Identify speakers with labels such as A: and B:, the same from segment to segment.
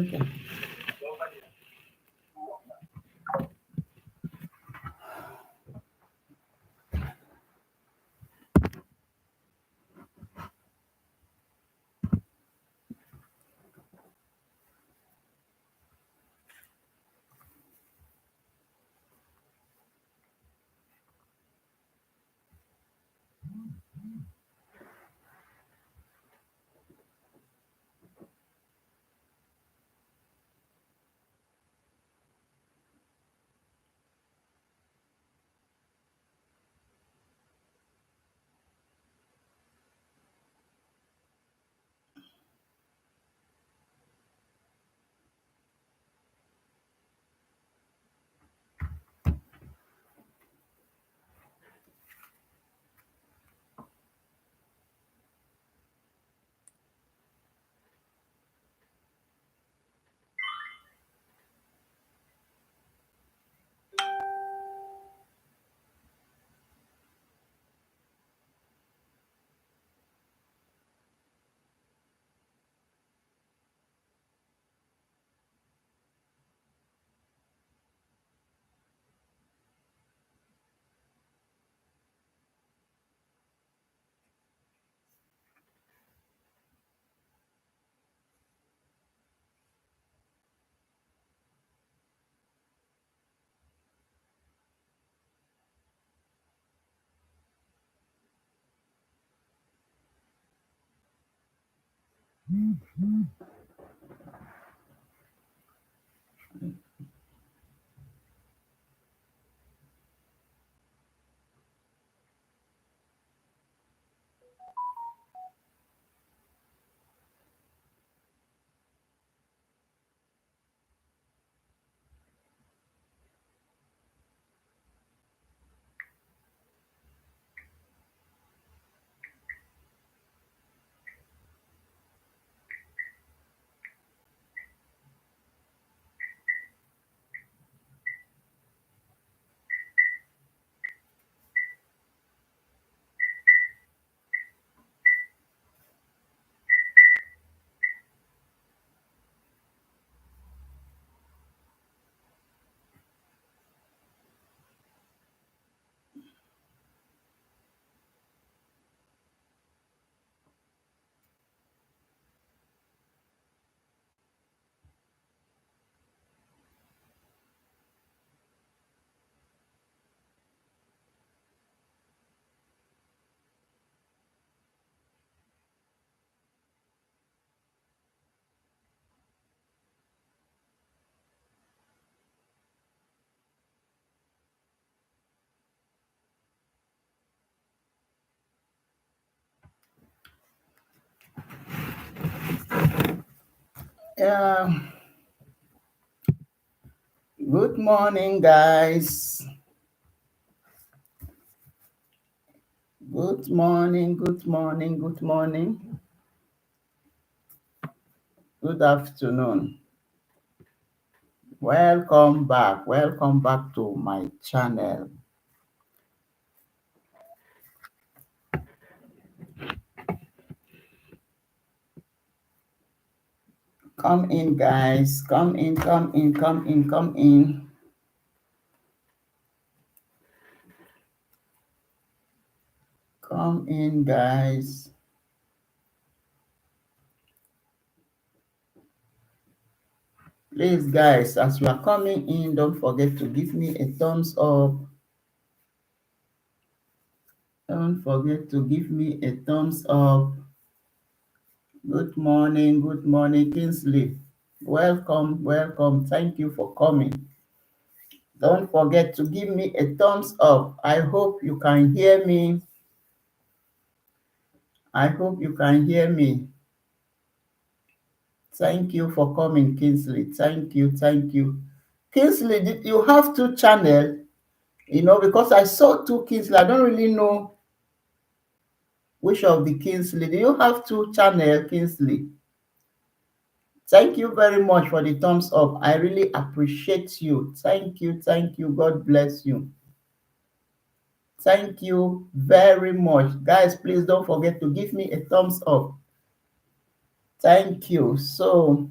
A: Okay. Yeah. Good morning, guys. Good morning. Good morning. Good morning. Good afternoon. Welcome back. Welcome back to my channel. Come in, guys. Come in. Come in. Come in. Come in. Come in, guys. Please, guys, as you are coming in, don't forget to give me a thumbs up. Don't forget to give me a thumbs up. Good morning, Kingsley. Welcome, welcome. Thank you for coming. Don't forget to give me a thumbs up. I hope you can hear me. I hope you can hear me. Thank you for coming, Kingsley. Thank you, thank you. Kingsley, did you have two channels? Because I saw two Kingsley. I don't really know which of the Kingsley. Do you have two channel, Kingsley? Thank you very much for the thumbs up. I really appreciate you. Thank you, thank you. God bless you. Thank you very much. Guys, please don't forget to give me a thumbs up. Thank you. So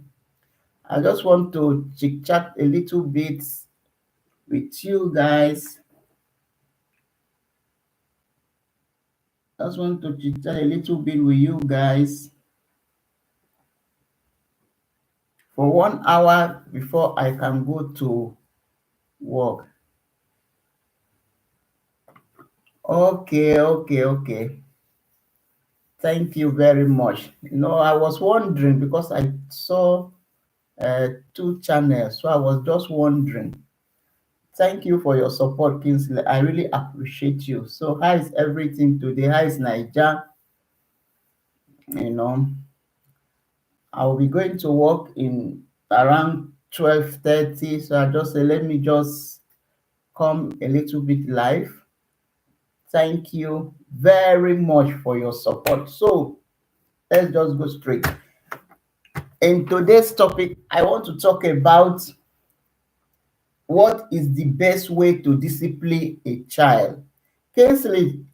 A: I just want to chit chat a little bit with you guys. Just want to chit chat a little bit with you guys for 1 hour before I can go to work. Okay. Thank you very much. I was wondering because I saw two channels, so I was just wondering. Thank you for your support, Kingsley. I really appreciate you. So, how is everything today? How is Niger? You know, I'll be going to work in around 12:30. So I just say, let me just come a little bit live. Thank you very much for your support. So let's just go straight. In today's topic, I want to talk about what is the best way to discipline a child. Kingsley,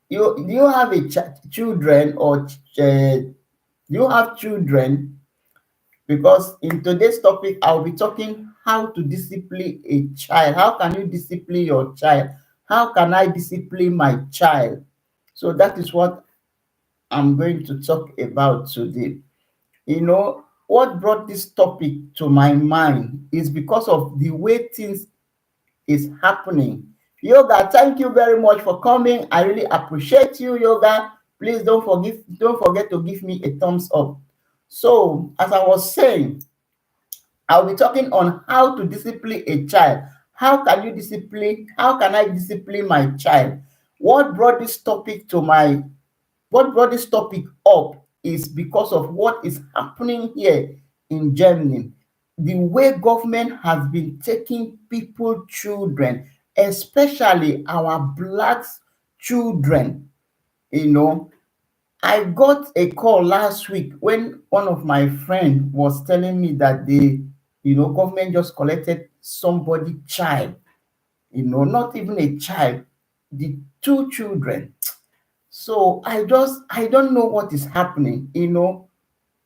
A: you have a children or you have children? Because in today's topic, I'll be talking how to discipline a child. How can you discipline your child? How can I discipline my child? So that is what I'm going to talk about today. What brought this topic to my mind is because of the way things is happening. Yoga, thank you very much for coming. I really appreciate you, Yoga. Please don't forget to give me a thumbs up. So, as I was saying, I'll be talking on how to discipline a child. How can I discipline my child? What brought this topic to my what brought this topic up is because of what is happening here in Germany. The way government has been taking people children, especially our blacks children. you know I got a call last week when one of my friend was telling me that government just collected somebody child, not even a child, the two children. So I don't know what is happening.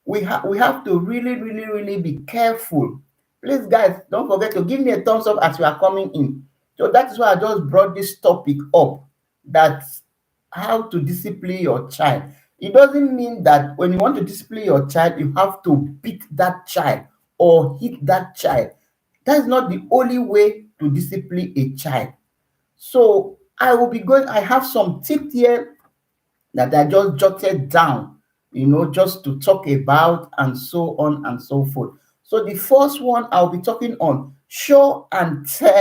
A: We have to really, really, really be careful. Please, guys, don't forget to give me a thumbs up as you are coming in. So that is why I just brought this topic up. That how to discipline your child. It doesn't mean that when you want to discipline your child, you have to beat that child or hit that child. That's not the only way to discipline a child. So I have some tips here that I just jotted down, just to talk about and so on and so forth. So the first one I'll be talking on show and teach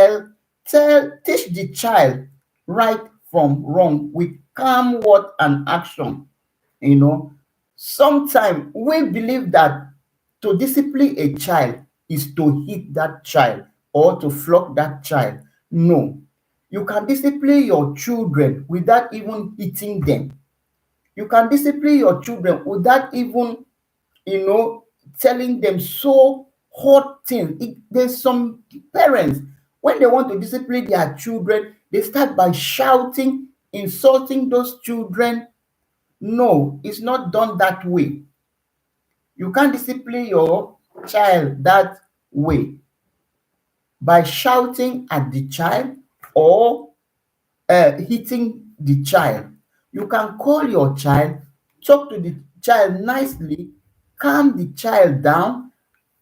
A: the child right from wrong with calm word and action. You know, Sometimes we believe that to discipline a child is to hit that child or to flog that child. No, you can discipline your children without even hitting them. You can discipline your children without even, you know, telling them so hard things. There's some parents, when they want to discipline their children, they start by shouting, insulting those children. No, it's not done that way. You can't discipline your child that way by shouting at the child or hitting the child. You can call your child, talk to the child nicely, calm the child down,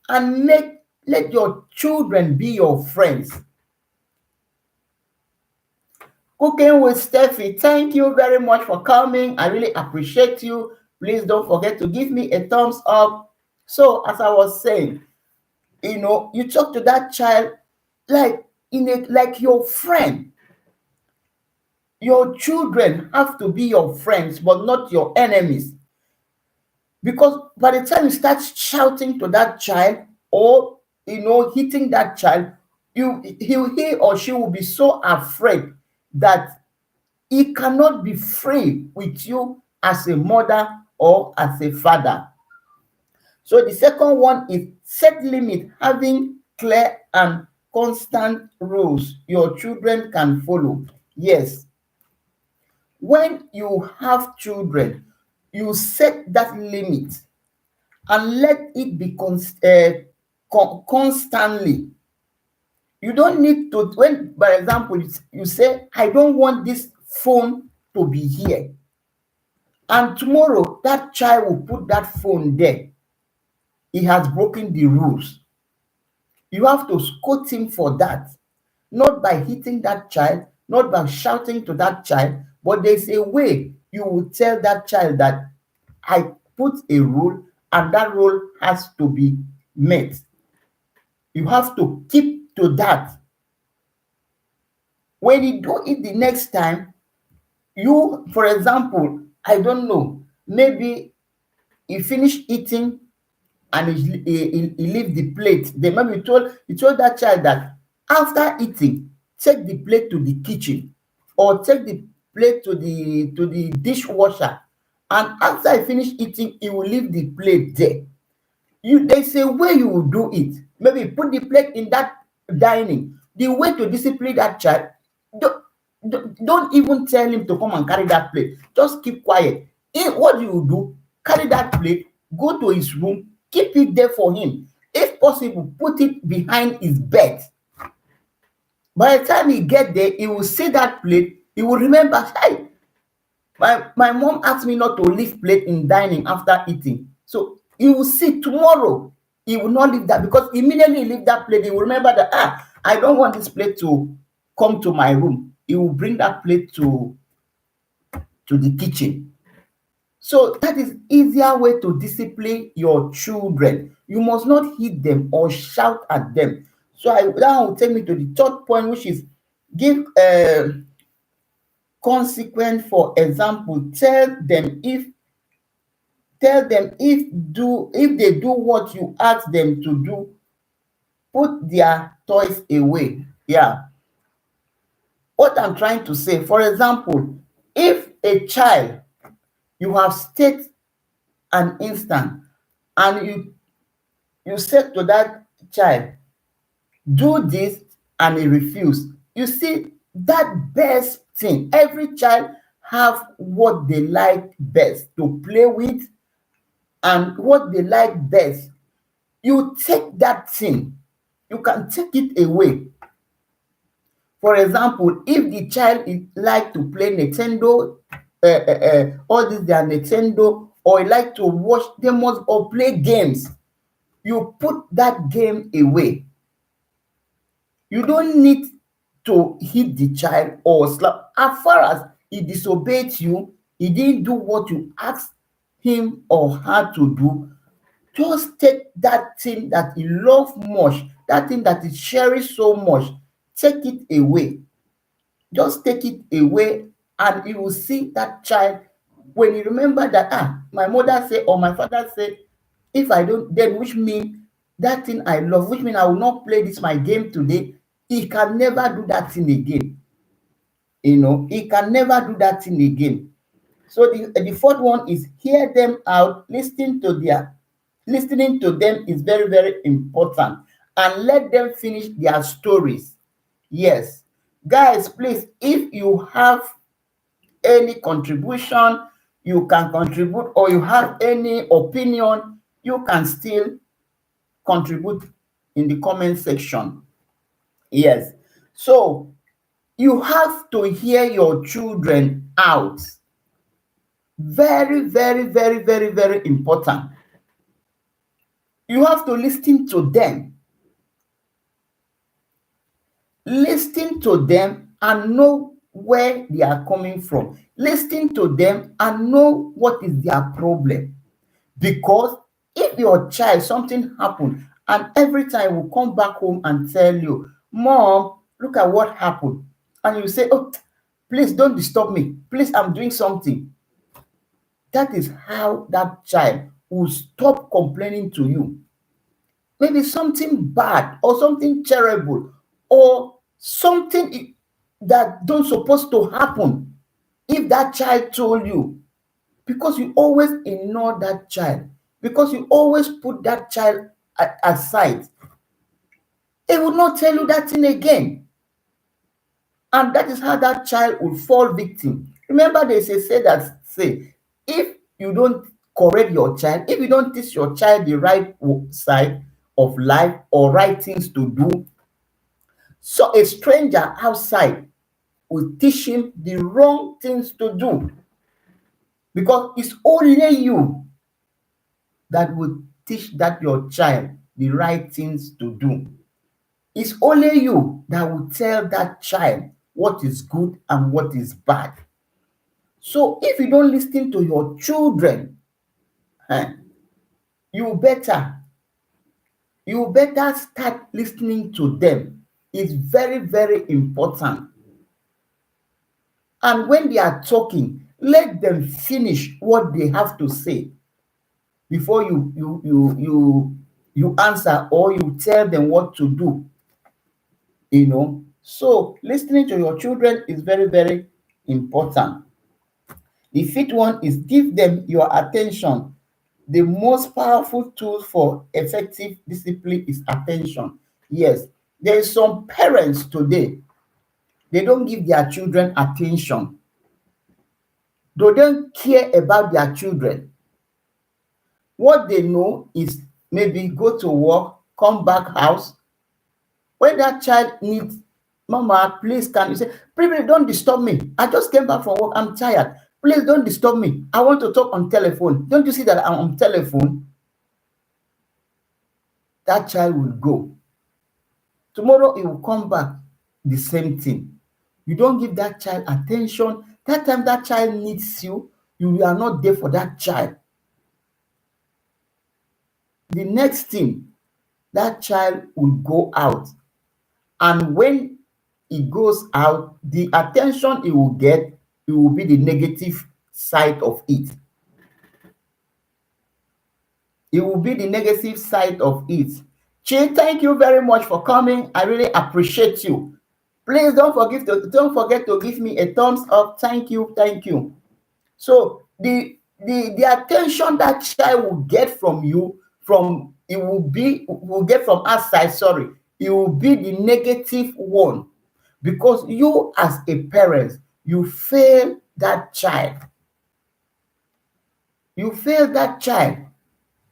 A: and let your children be your friends. Cooking with Steffi, thank you very much for coming. I really appreciate you. Please don't forget to give me a thumbs up. So, as I was saying, you talk to that child like your friend. Your children have to be your friends, but not your enemies. Because by the time you start shouting to that child or hitting that child, he or she will be so afraid that he cannot be free with you as a mother or as a father. So the second one is set limit, having clear and constant rules your children can follow. Yes, when you have children, you set that limit and let it be constantly. You don't need to, when, for example, you say, I don't want this phone to be here. And tomorrow, that child will put that phone there. He has broken the rules. You have to scold him for that. Not by hitting that child, not by shouting to that child, but there's a way you will tell that child that I put a rule and that rule has to be met. You have to keep to that. When you do it the next time, you, for example, I don't know, maybe he finished eating and he leave the plate. Then maybe you told that child that after eating, take the plate to the kitchen or take the plate to the dishwasher. And after I finish eating, he will leave the plate there. There's a way you will do it. Maybe put the plate in that dining. The way to discipline that child, don't, don't even tell him to come and carry that plate. Just keep quiet. What you will do, carry that plate, go to his room, keep it there for him. If possible, put it behind his bed. By the time he get there, he will see that plate. He will remember, hey, my mom asked me not to leave plate in dining after eating. So he will see tomorrow. He will not leave that, because immediately he leave that plate, he will remember that, I don't want this plate to come to my room. He will bring that plate to the kitchen. So that is easier way to discipline your children. You must not hit them or shout at them. So that will take me to the third point, which is give consequence. For example, if they do what you ask them to do, put their toys away. Yeah. What I'm trying to say, for example, if a child, you have stayed an instant and you said to that child, do this, and he refused. You see, that best thing, every child have what they like best to play with and what they like best. You take that thing, you can take it away. For example, if the child like to play Nintendo, all this their Nintendo, or like to watch demos or play games, you put that game away. You don't need to hit the child or slap. As far as he disobeyed you, he didn't do what you asked him or her to do, just take that thing that he loves much, that thing that he cherishes so much, take it away. Just take it away, and you will see that child, when you remember that, my mother say or my father say, if I don't, then which mean that thing I love, which mean I will not play this my game today, he can never do that thing again. He can never do that thing again. So the fourth one is hear them out. Listening to them is very, very important, and let them finish their stories. Yes, guys, please, if you have any contribution, you can contribute, or you have any opinion, you can still contribute in the comment section. Yes, so you have to hear your children out. Very, very, very, very, very important. You have to listen to them. Listen to them and know where they are coming from. Listen to them and know what is their problem. Because if your child, something happened, and every time will come back home and tell you, Mom, look at what happened. And you say, oh, please don't disturb me. Please, I'm doing something. That is how that child will stop complaining to you. Maybe something bad or something terrible or something that don't supposed to happen. If that child told you, because you always ignore that child, because you always put that child aside, it will not tell you that thing again. And that is how that child will fall victim. Remember, there's a say that say, if you don't correct your child, if you don't teach your child the right side of life or right things to do, so a stranger outside will teach him the wrong things to do, because it's only you that will teach that your child the right things to do. It's only you that will tell that child what is good and what is bad. So if you don't listen to your children, eh, you better start listening to them. It's very, very important. And when they are talking, let them finish what they have to say before you answer or you tell them what to do. So listening to your children is very, very important. The fifth one is give them your attention. The most powerful tool for effective discipline is attention. Yes, there is some parents today, they don't give their children attention. They don't care about their children. What they know is maybe go to work, come back house. When that child needs, Mama, please can you say, please don't disturb me. I just came back from work. I'm tired. Please don't disturb me. I want to talk on telephone. Don't you see that I'm on telephone? That child will go. Tomorrow he will come back, the same thing. You don't give that child attention. That time that child needs you, you are not there for that child. The next thing, that child will go out. And when he goes out, the attention he will get, it will be the negative side of it. It will be the negative side of it. Chi, thank you very much for coming. I really appreciate you. Please don't forget to give me a thumbs up. Thank you. So the attention that child will get from you, will get from outside, sorry, it will be the negative one, because you as a parent, you fail that child. You failed that child.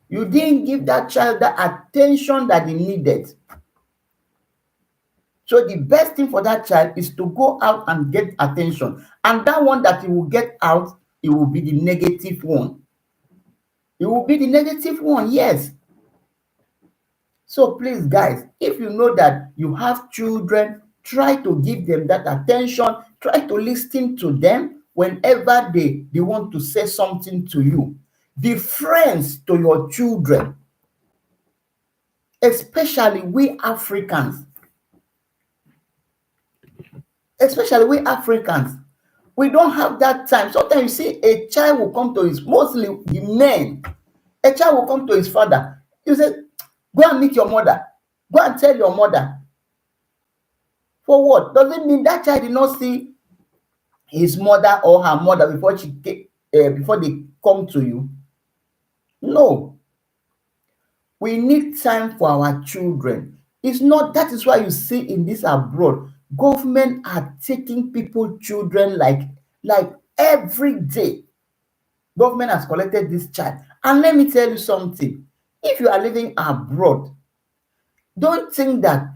A: You didn't give that child the attention that he needed. So the best thing for that child is to go out and get attention. And that one that he will get out, it will be the negative one. It will be the negative one, yes. So please, guys, if you know that you have children, try to give them that attention. Try to listen to them whenever they want to say something to you. Be friends to your children, especially we Africans. We don't have that time. Sometimes you see a child will come to mostly the men, a child will come to his father. You say, go and meet your mother. Go and tell your mother. For what? Does it mean that child did not see his mother or her mother before they come to you? No. We need time for our children. That is why you see in this abroad, government are taking people's children like every day. Government has collected this child. And let me tell you something. If you are living abroad, don't think that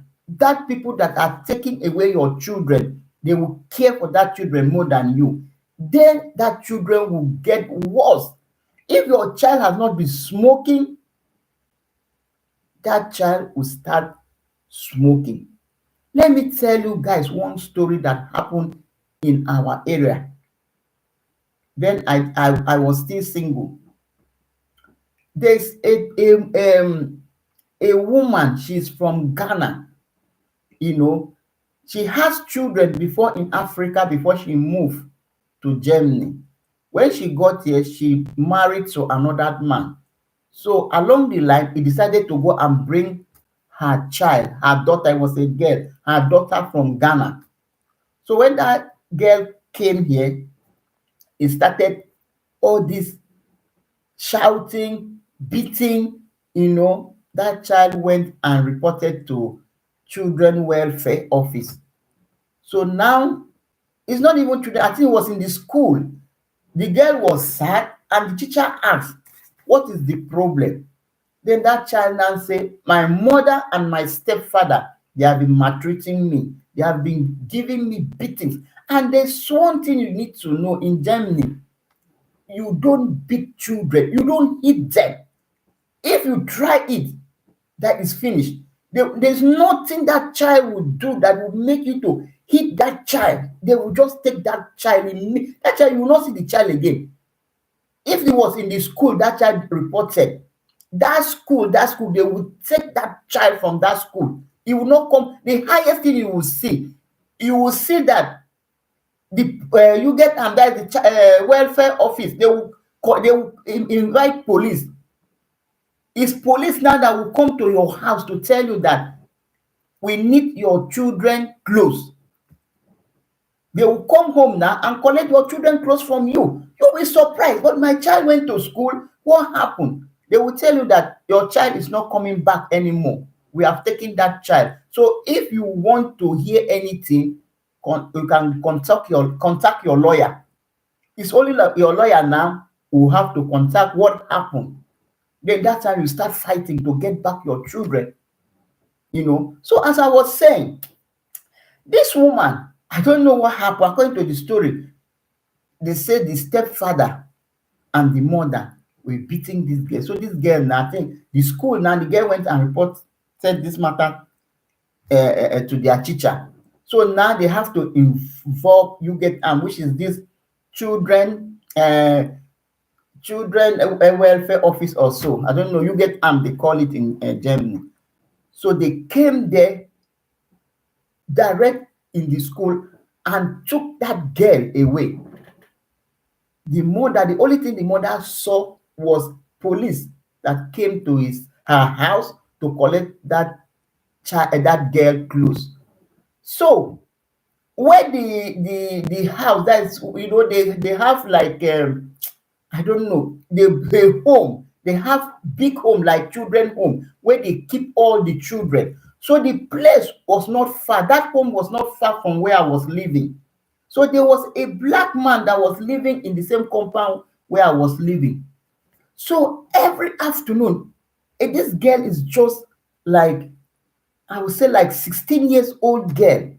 A: people that are taking away your children, they will care for that children more than you. Then that children will get worse. If your child has not been smoking, that child will start smoking. Let me tell you guys one story that happened in our area. Then I was still single. There's a woman, she's from Ghana. She has children before in Africa before she moved to Germany. When she got here, she married to another man. So along the line, he decided to go and bring her child, her daughter. It was a girl, her daughter from Ghana. So when that girl came here, he started all this shouting, beating. That child went and reported to Children Welfare Office. So now it's not even children. I think it was in the school. The girl was sad, and the teacher asked, What is the problem? Then that child now say, my mother and my stepfather, they have been maltreating me. They have been giving me beatings. And there's one thing you need to know in Germany. You don't beat children. You don't hit them. If you try it, that is finished. There's nothing that child will do that will make you to hit that child. They will just take that child. That child, you will not see the child again. If he was in the school, that child reported, that school, they will take that child from that school. He will not come. The highest thing you will see that you get that the welfare office, they will invite police. It's police now that will come to your house to tell you that we need your children clothes. They will come home now and collect your children clothes from you. You'll be surprised. But my child went to school. What happened? They will tell you that your child is not coming back anymore. We have taken that child. So if you want to hear anything, you can contact your lawyer. It's only like your lawyer now who have to contact what happened. Then that's how you start fighting to get back your children. So as I was saying, this woman, I don't know what happened. According to the story, they said the stepfather and the mother were beating this girl. So this girl now, I think the school now, the girl went and reported this matter to their teacher. So now they have to involve which is this children welfare office or so. I don't know. They call it in Germany. So they came there direct in the school and took that girl away. The only thing the mother saw was police that came to her house to collect that girl clothes. So where the house, that's they have like I don't know, the home, they have big home like children home where they keep all the children. So the place was not far. That home was not far from where I was living. So there was a black man that was living in the same compound where I was living. So every afternoon, this girl is just like, I would say like 16 years old girl.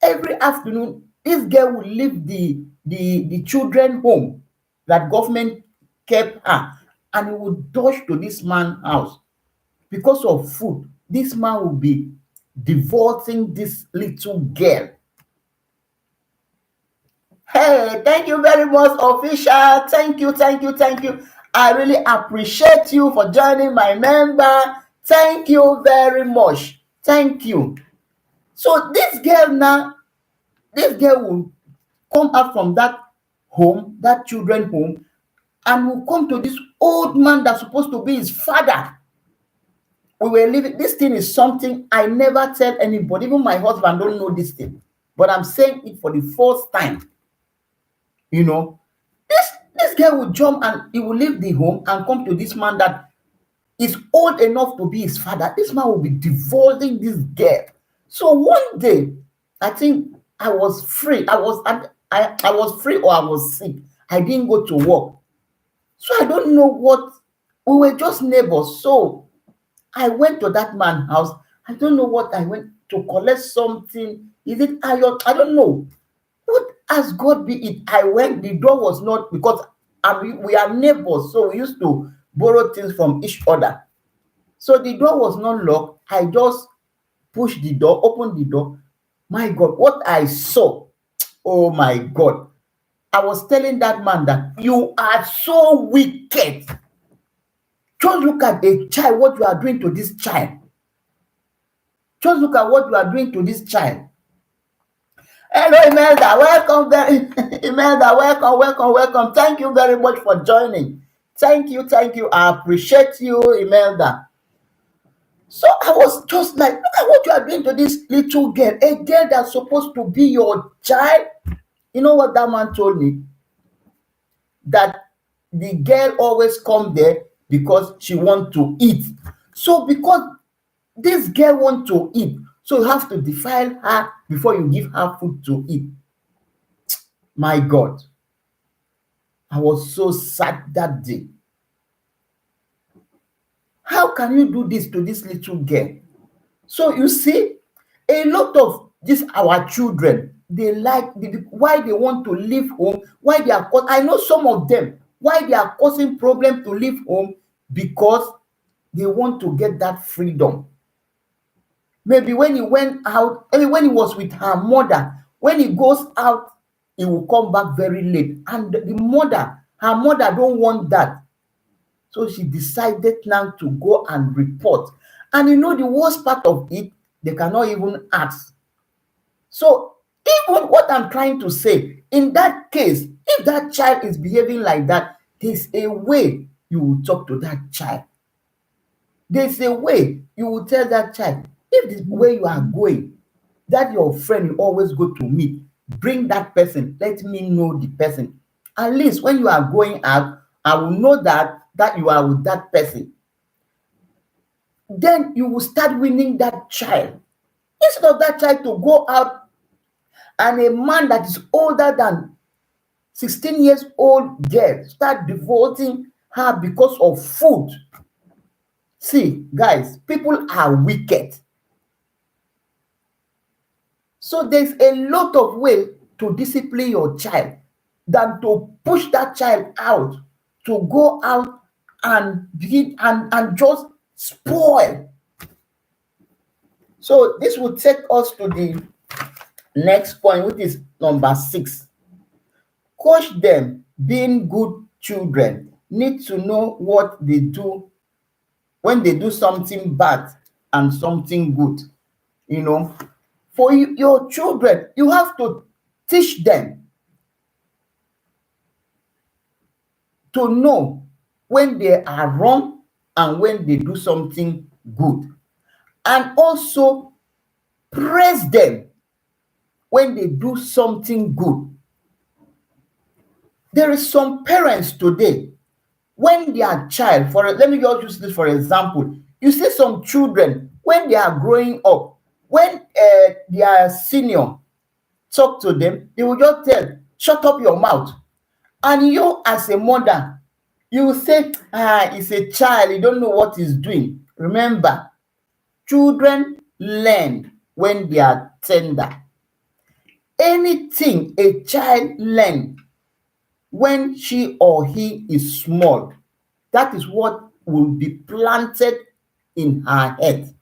A: Every afternoon, this girl would leave the children home that government kept her, and he would dodge to this man's house. Because of food, this man will be divorcing this little girl. Hey, thank you very much, official. Thank you. I really appreciate you for joining my member. Thank you very much. Thank you. So this girl will come out from that home, that children home, and will come to this old man that's supposed to be his father. We were living. This thing is something I never tell anybody. Even my husband don't know this thing. But I'm saying it for the first time. This girl will jump and he will leave the home and come to this man that is old enough to be his father. This man will be divorcing this girl. So one day, I think I was free. I was free or I was sick. I didn't go to work. So I don't know what. We were just neighbors. So I went to that man's house. I don't know what I went to collect something. Is it iron? I don't know. But as God be it, I went. The door was not, because we are neighbors. So we used to borrow things from each other. So the door was not locked. I just pushed the door, opened the door. My God, what I saw. Oh my God. I was telling that man that you are so wicked. Just look at a child, what you are doing to this child. Just look at what you are doing to this child. Hello, Imelda. Welcome, Imelda. Welcome. Thank you very much for joining. Thank you. I appreciate you, Imelda. So I was just like, look at what you are doing to this little girl. A girl that's supposed to be your child. You know what that man told me? That the girl always come there because she want to eat. So because this girl want to eat, so you have to defile her before you give her food to eat. My God. I was so sad that day. How can you do this to this little girl? So you see, a lot of these our children, they like why they want to leave home, why they are I know some of them, why they are causing problem to leave home, because they want to get that freedom. Maybe when he went out, maybe when he was with her mother, when he goes out, he will come back very late. And the mother, her mother don't want that. So she decided now to go and report. And you know the worst part of it, they cannot even ask. So even what I'm trying to say, in that case, if that child is behaving like that, there's a way you will talk to that child. There's a way you will tell that child, if this way you are going, that your friend you always go to meet, bring that person, let me know the person. At least when you are going out, I will know that you are with that person. Then you will start winning that child. Instead of that child to go out and a man that is older than 16 years old girl start devoting her because of food. See, guys, people are wicked. So there's a lot of way to discipline your child than to push that child out to go out and just spoil. So this will take us to the next point, which is number 6. Coach them. Being good children need to know what they do when they do something bad and something good. You know, for your children, you have to teach them to know when they are wrong and when they do something good. And also praise them when they do something good. There is some parents today, when their child, let me just use this for example. You see some children, when they are growing up, when their senior talk to them, they will just tell, shut up your mouth. And you as a mother, you will say, it's a child, you don't know what he's doing. Remember, children learn when they are tender. Anything a child learns when she or he is small, that is what will be planted in her head.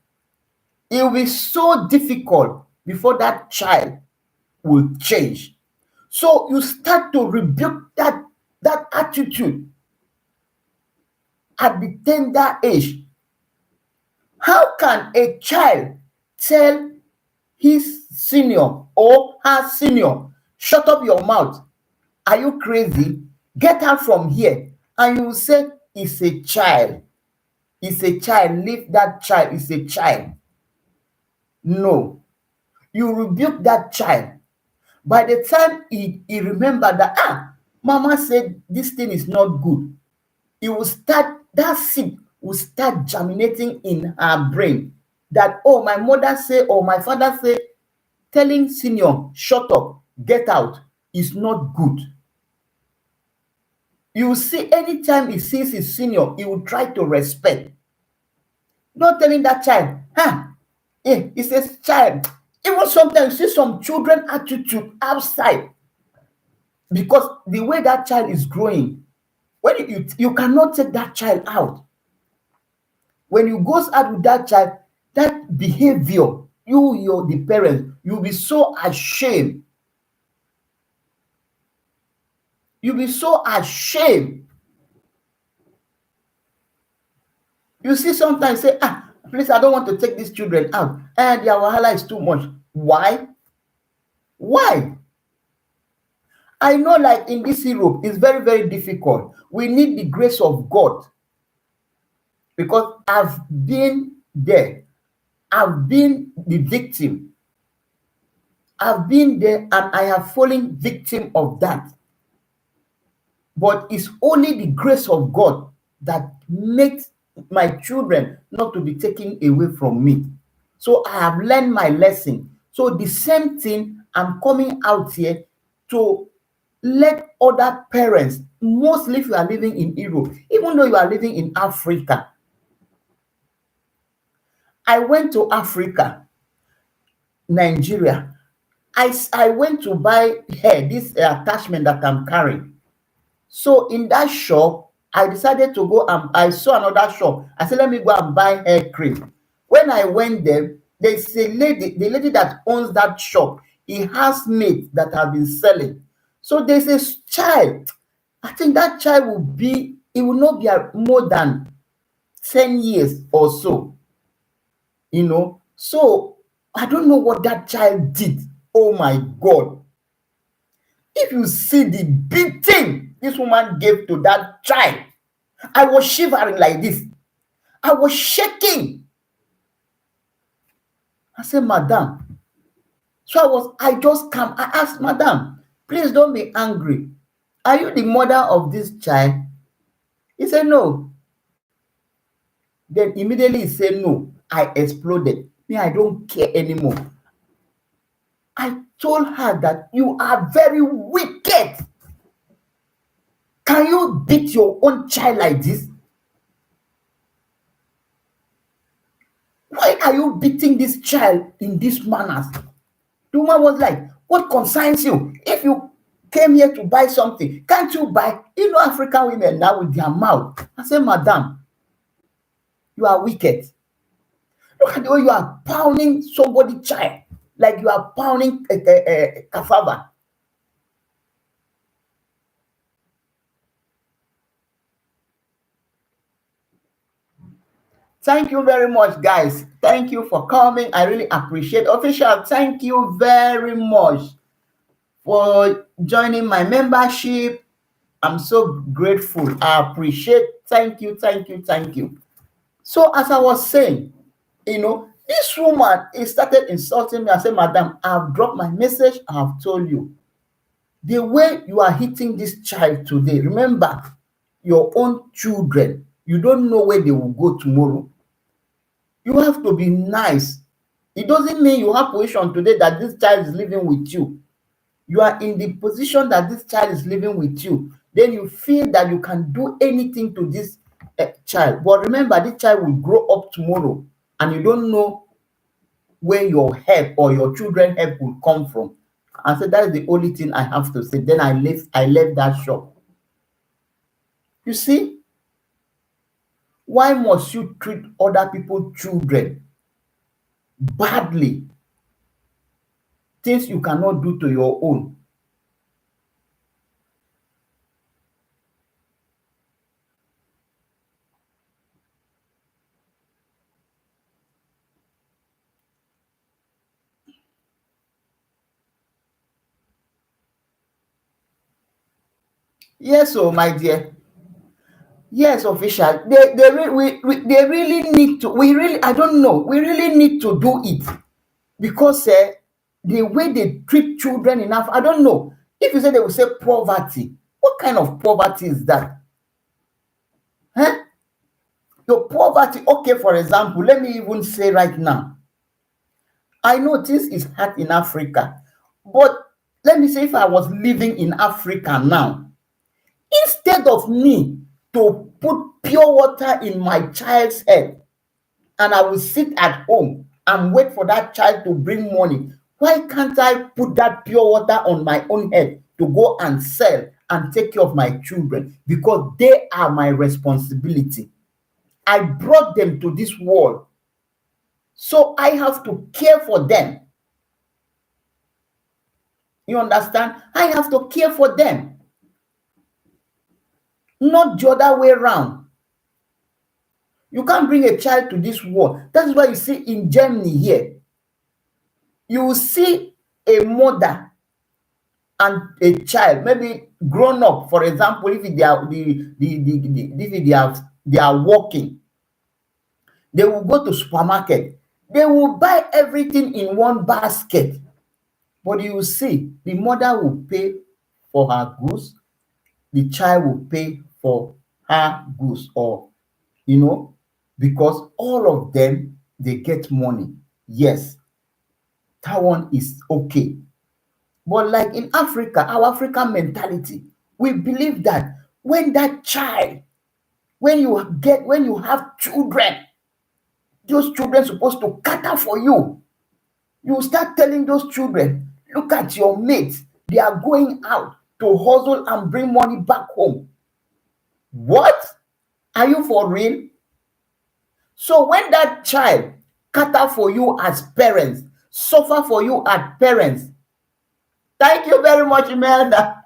A: It will be so difficult before that child will change. So you start to rebuke that attitude at the tender age. How can a child tell his senior or her senior, shut up your mouth? Are you crazy? Get out from here. And you will say, it's a child. It's a child. Leave that child. It's a child. No. You rebuke that child. By the time he remember that, mama said this thing is not good, it will start, that seed will start germinating in her brain that, oh, my mother say or my father say, telling senior, shut up, get out, is not good. You will see anytime he sees his senior, he will try to respect. Not telling that child, he says, child. Even sometimes you see some children attitude outside because the way that child is growing, when you cannot take that child out. When you goes out with that child, that behavior, you're the parent, you'll be so ashamed. You'll be so ashamed. You see sometimes say, please, I don't want to take these children out. And their wahala is too much. Why? Why? I know, like in this Europe, it's very, very difficult. We need the grace of God. Because I've been there. I've been the victim. I've been there and I have fallen victim of that. But it's only the grace of God that makes my children not to be taken away from me. So I have learned my lesson. So the same thing, I'm coming out here to let other parents, mostly if you are living in Europe, even though you are living in Africa, I went to Africa, Nigeria. I went to buy hair, this attachment that I'm carrying. So in that shop, I decided to go and I saw another shop. I said, let me go and buy hair cream. When I went there, there's a lady, the lady that owns that shop, he has mates that have been selling. So there's a child. I think that child will be, it will not be more than 10 years or so, you know. So I don't know what that child did. Oh my God. If you see the beating this woman gave to that child, I was shivering like this. I was shaking. I said, Madam. So I just come. I asked, Madam, please don't be angry. Are you the mother of this child? He said, no. Then immediately he said, no. I exploded. Me, I don't care anymore. I told her that you are very wicked. Can you beat your own child like this? Why are you beating this child in this manner? The woman was like, what concerns you? If you came here to buy something, can't you buy? You know, African women now with their mouth. I said, Madam, you are wicked. Look at the way you are pounding somebody's child, like you are pounding a cassava. Thank you very much, guys. Thank you for coming. I really appreciate. Official, thank you very much for joining my membership. I'm so grateful. I appreciate. Thank you, thank you, thank you. So as I was saying, you know, this woman started insulting me. I said, Madam, I've dropped my message. I've told you. The way you are hitting this child today, remember, your own children, you don't know where they will go tomorrow. You have to be nice. It doesn't mean you have position today that this child is living with you. You are in the position that this child is living with you. Then you feel that you can do anything to this child. But remember, this child will grow up tomorrow and you don't know where your help or your children's help will come from. I said, that is the only thing I have to say. Then I left that shop. You see, why must you treat other people's children badly? Things you cannot do to your own. Yes, oh my dear. Yes, official. They really need to. We really, I don't know. We really need to do it because the way they treat children enough. I don't know. If you say they will say poverty, what kind of poverty is that? Huh? Your poverty. Okay, for example, let me even say right now. I know this is hard in Africa, but let me say if I was living in Africa now, instead of me to put pure water in my child's head and I will sit at home and wait for that child to bring money, why can't I put that pure water on my own head to go and sell and take care of my children? Because they are my responsibility. I brought them to this world, so I have to care for them. You understand? I have to care for them, not the other way around. You can't bring a child to this world. That is why you see in Germany here, you will see a mother and a child, maybe grown up, for example, if they are if they are working, they will go to supermarket, they will buy everything in one basket. But you will see the mother will pay for her goods, the child will pay for her goods, or because all of them they get money. Yes, that one is okay. But like in Africa, our African mentality, we believe that when you have children, those children supposed to cater for you. You start telling those children, look at your mates. They are going out to hustle and bring money back home. What? Are you for real? So when that child cater for you as parents, suffer for you as parents, thank you very much, Imelda.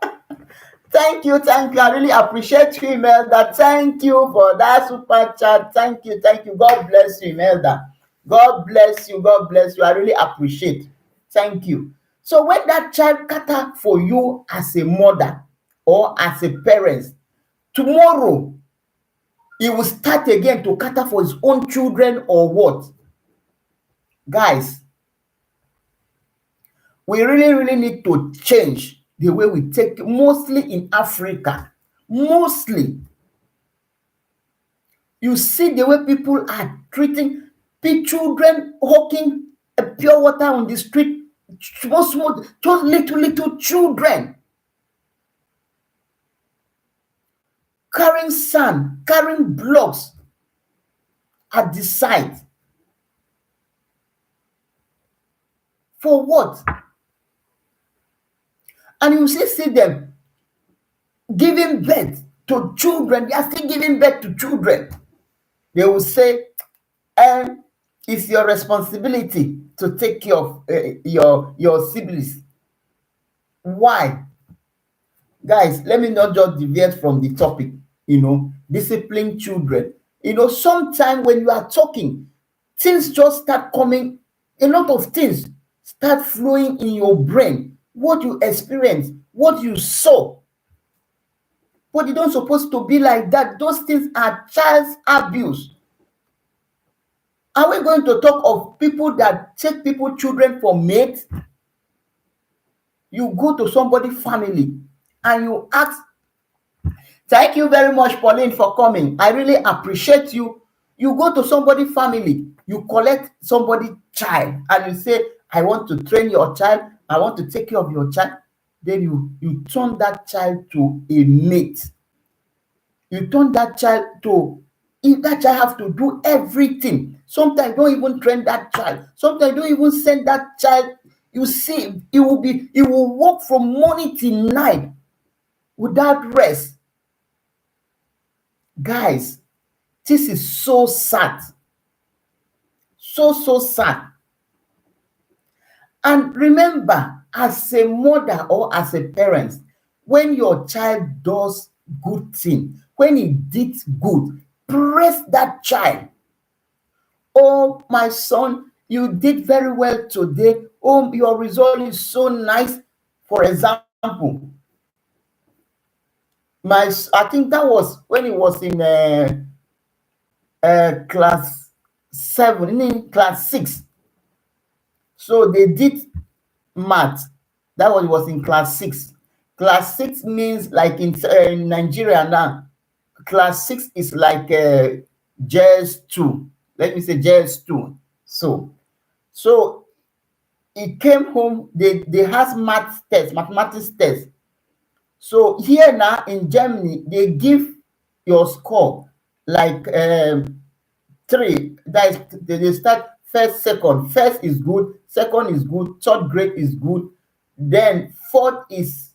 A: Thank you. I really appreciate you, Imelda. Thank you for that super chat. Thank you. God bless you, Imelda. God bless you. I really appreciate. Thank you. So when that child cater for you as a mother or as a parent, tomorrow he will start again to cater for his own children or what? Guys, we really need to change the way we take, mostly in Africa. Mostly. You see the way people are treating children hawking pure water on the street, just little children. Carrying sand, carrying blocks at the site. For what? And you see them giving birth to children. They are still giving birth to children. They will say, it's your responsibility to take care of your siblings. Why? Guys, let me not just deviate from the topic, discipline children. Sometimes when you are talking, things just start coming, a lot of things start flowing in your brain. What you experience, what you saw. But you don't supposed to be like that. Those things are child abuse. Are we going to talk of people that take children for mates? You go to somebody's family and you ask, thank you very much, Pauline, for coming. I really appreciate you. You go to somebody's family, you collect somebody's child, and you say, I want to train your child, I want to take care of your child. Then you turn that child to a mate. You turn that child to, if that child have to do everything. Sometimes don't even train that child. Sometimes don't even send that child. You see, it will work from morning till night without rest. Guys, this is so sad. So sad. And remember, as a mother or as a parent, when your child does good thing, when he did good, praise that child. Oh, my son, you did very well today. Oh, your result is so nice. For example, I think that was when he was in class 7, in class 6. So they did math. That was in class 6. Class 6 means, like in Nigeria now, class 6 is like JS 2. Let me say JS 2. So he came home, they had mathematics test. So here now in Germany, they give your score like 3. That is, they start first, second. First is good, second is good, third grade is good, then fourth is,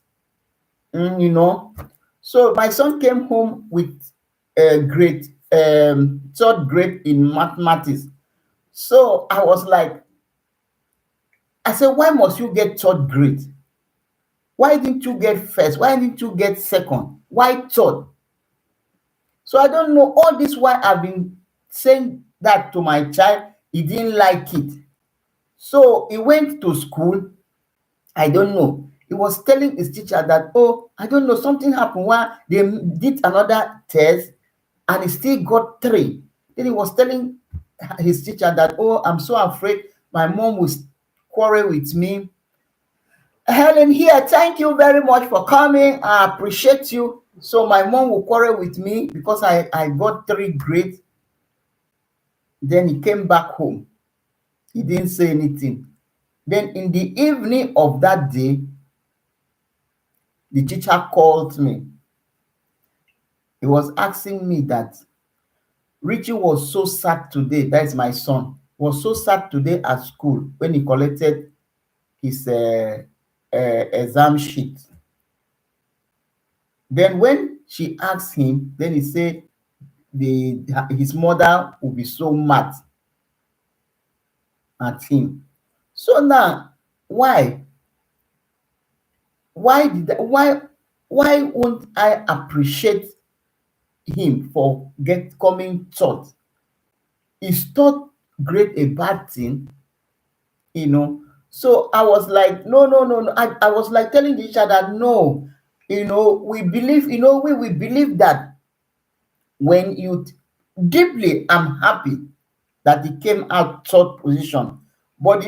A: So my son came home with grade, third grade in mathematics. So I was like, I said, why must you get third grade? Why didn't you get first? Why didn't you get second? Why third? So I don't know. All this while I've been saying that to my child. He didn't like it. So he went to school. I don't know. He was telling his teacher that, oh, I don't know, something happened while they did another test and he still got 3. Then he was telling his teacher that, oh, I'm so afraid my mom will quarrel with me. Helen here, thank you very much for coming. I appreciate you. So my mom will quarrel with me because I got 3 grades. Then he came back home. He didn't say anything. Then in the evening of that day, the teacher called me. He was asking me that, Richie was so sad today. That is my son. Was so sad today at school when he collected his exam sheet. Then when she asked him, then he said his mother will be so mad at him. So now, why? Why won't I appreciate him for coming thought? Is thought great a bad thing? You know. So I was like, no, no, no, no. I was like telling each other, no, we believe, we believe that when you deeply, I'm happy that he came out third position. But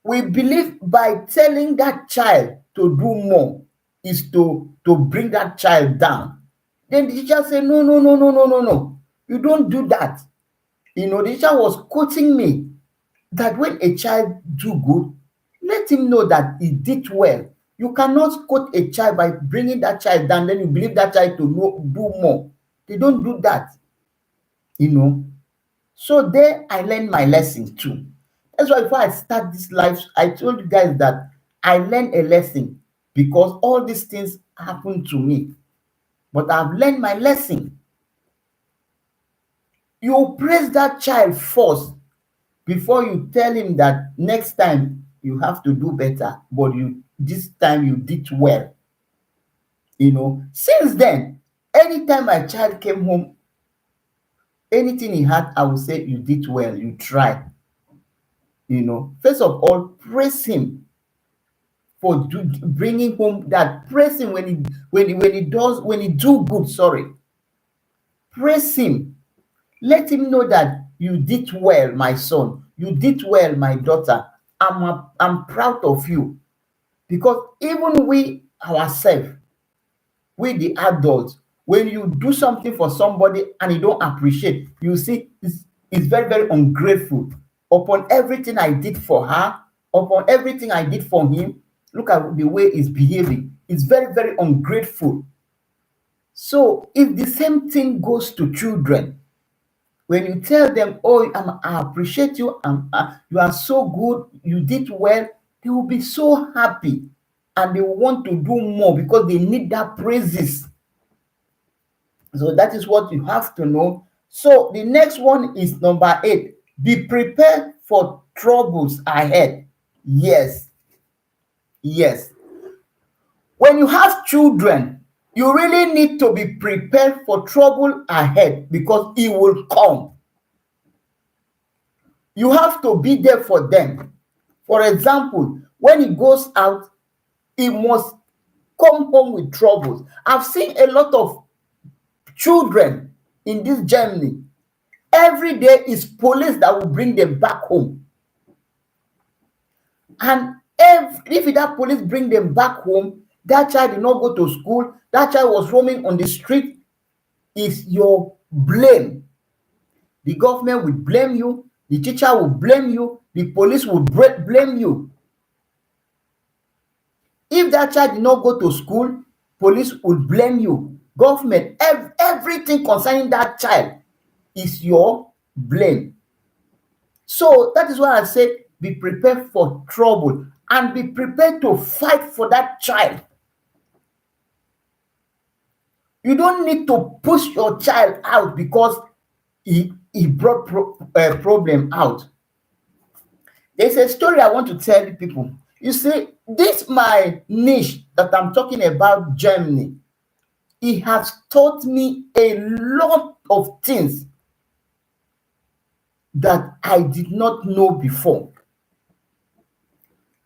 A: we believe by telling that child to do more is to bring that child down. Then the teacher said, no, no, no, no, no, no, no. You don't do that. The teacher was quoting me that when a child do good, let him know that he did well. You cannot quote a child by bringing that child down, then you believe that child to do more. They don't do that. So there I learned my lesson too. That's why before I start this life, I told you guys that I learned a lesson because all these things happened to me. But I've learned my lesson. You praise that child first before you tell him that next time you have to do better, but this time you did well. Since then, anytime my child came home, anything he had, I would say, you did well, you tried. First of all, praise him for bringing home that. Praise him when he do good. Sorry, praise him. Let him know that you did well, my son. You did well, my daughter. I'm proud of you, because even we ourselves, we the adults, when you do something for somebody and you don't appreciate, you see, it's very, very ungrateful. Upon everything I did for her, upon everything I did for him, look at the way he's behaving. It's very, very ungrateful. So if the same thing goes to children, when you tell them, oh, I appreciate you, you are so good, you did well, they will be so happy and they will want to do more because they need that praises. So that is what you have to know. So the next one is number 8. Be prepared for troubles ahead. Yes. Yes. When you have children, you really need to be prepared for trouble ahead because it will come. You have to be there for them. For example, when he goes out, he must come home with troubles. I've seen a lot of children in this Germany. Every day is police that will bring them back home. And if that police bring them back home, that child did not go to school, that child was roaming on the street, is your blame. The government will blame you, the teacher will blame you, the police will blame you. If that child did not go to school, police will blame you. Government, everything concerning that child is your blame. So that is why I say be prepared for trouble and be prepared to fight for that child. You don't need to push your child out because he brought problem out. There's a story I want to tell people. You see, this my niche that I'm talking about, Germany. It has taught me a lot of things that I did not know before.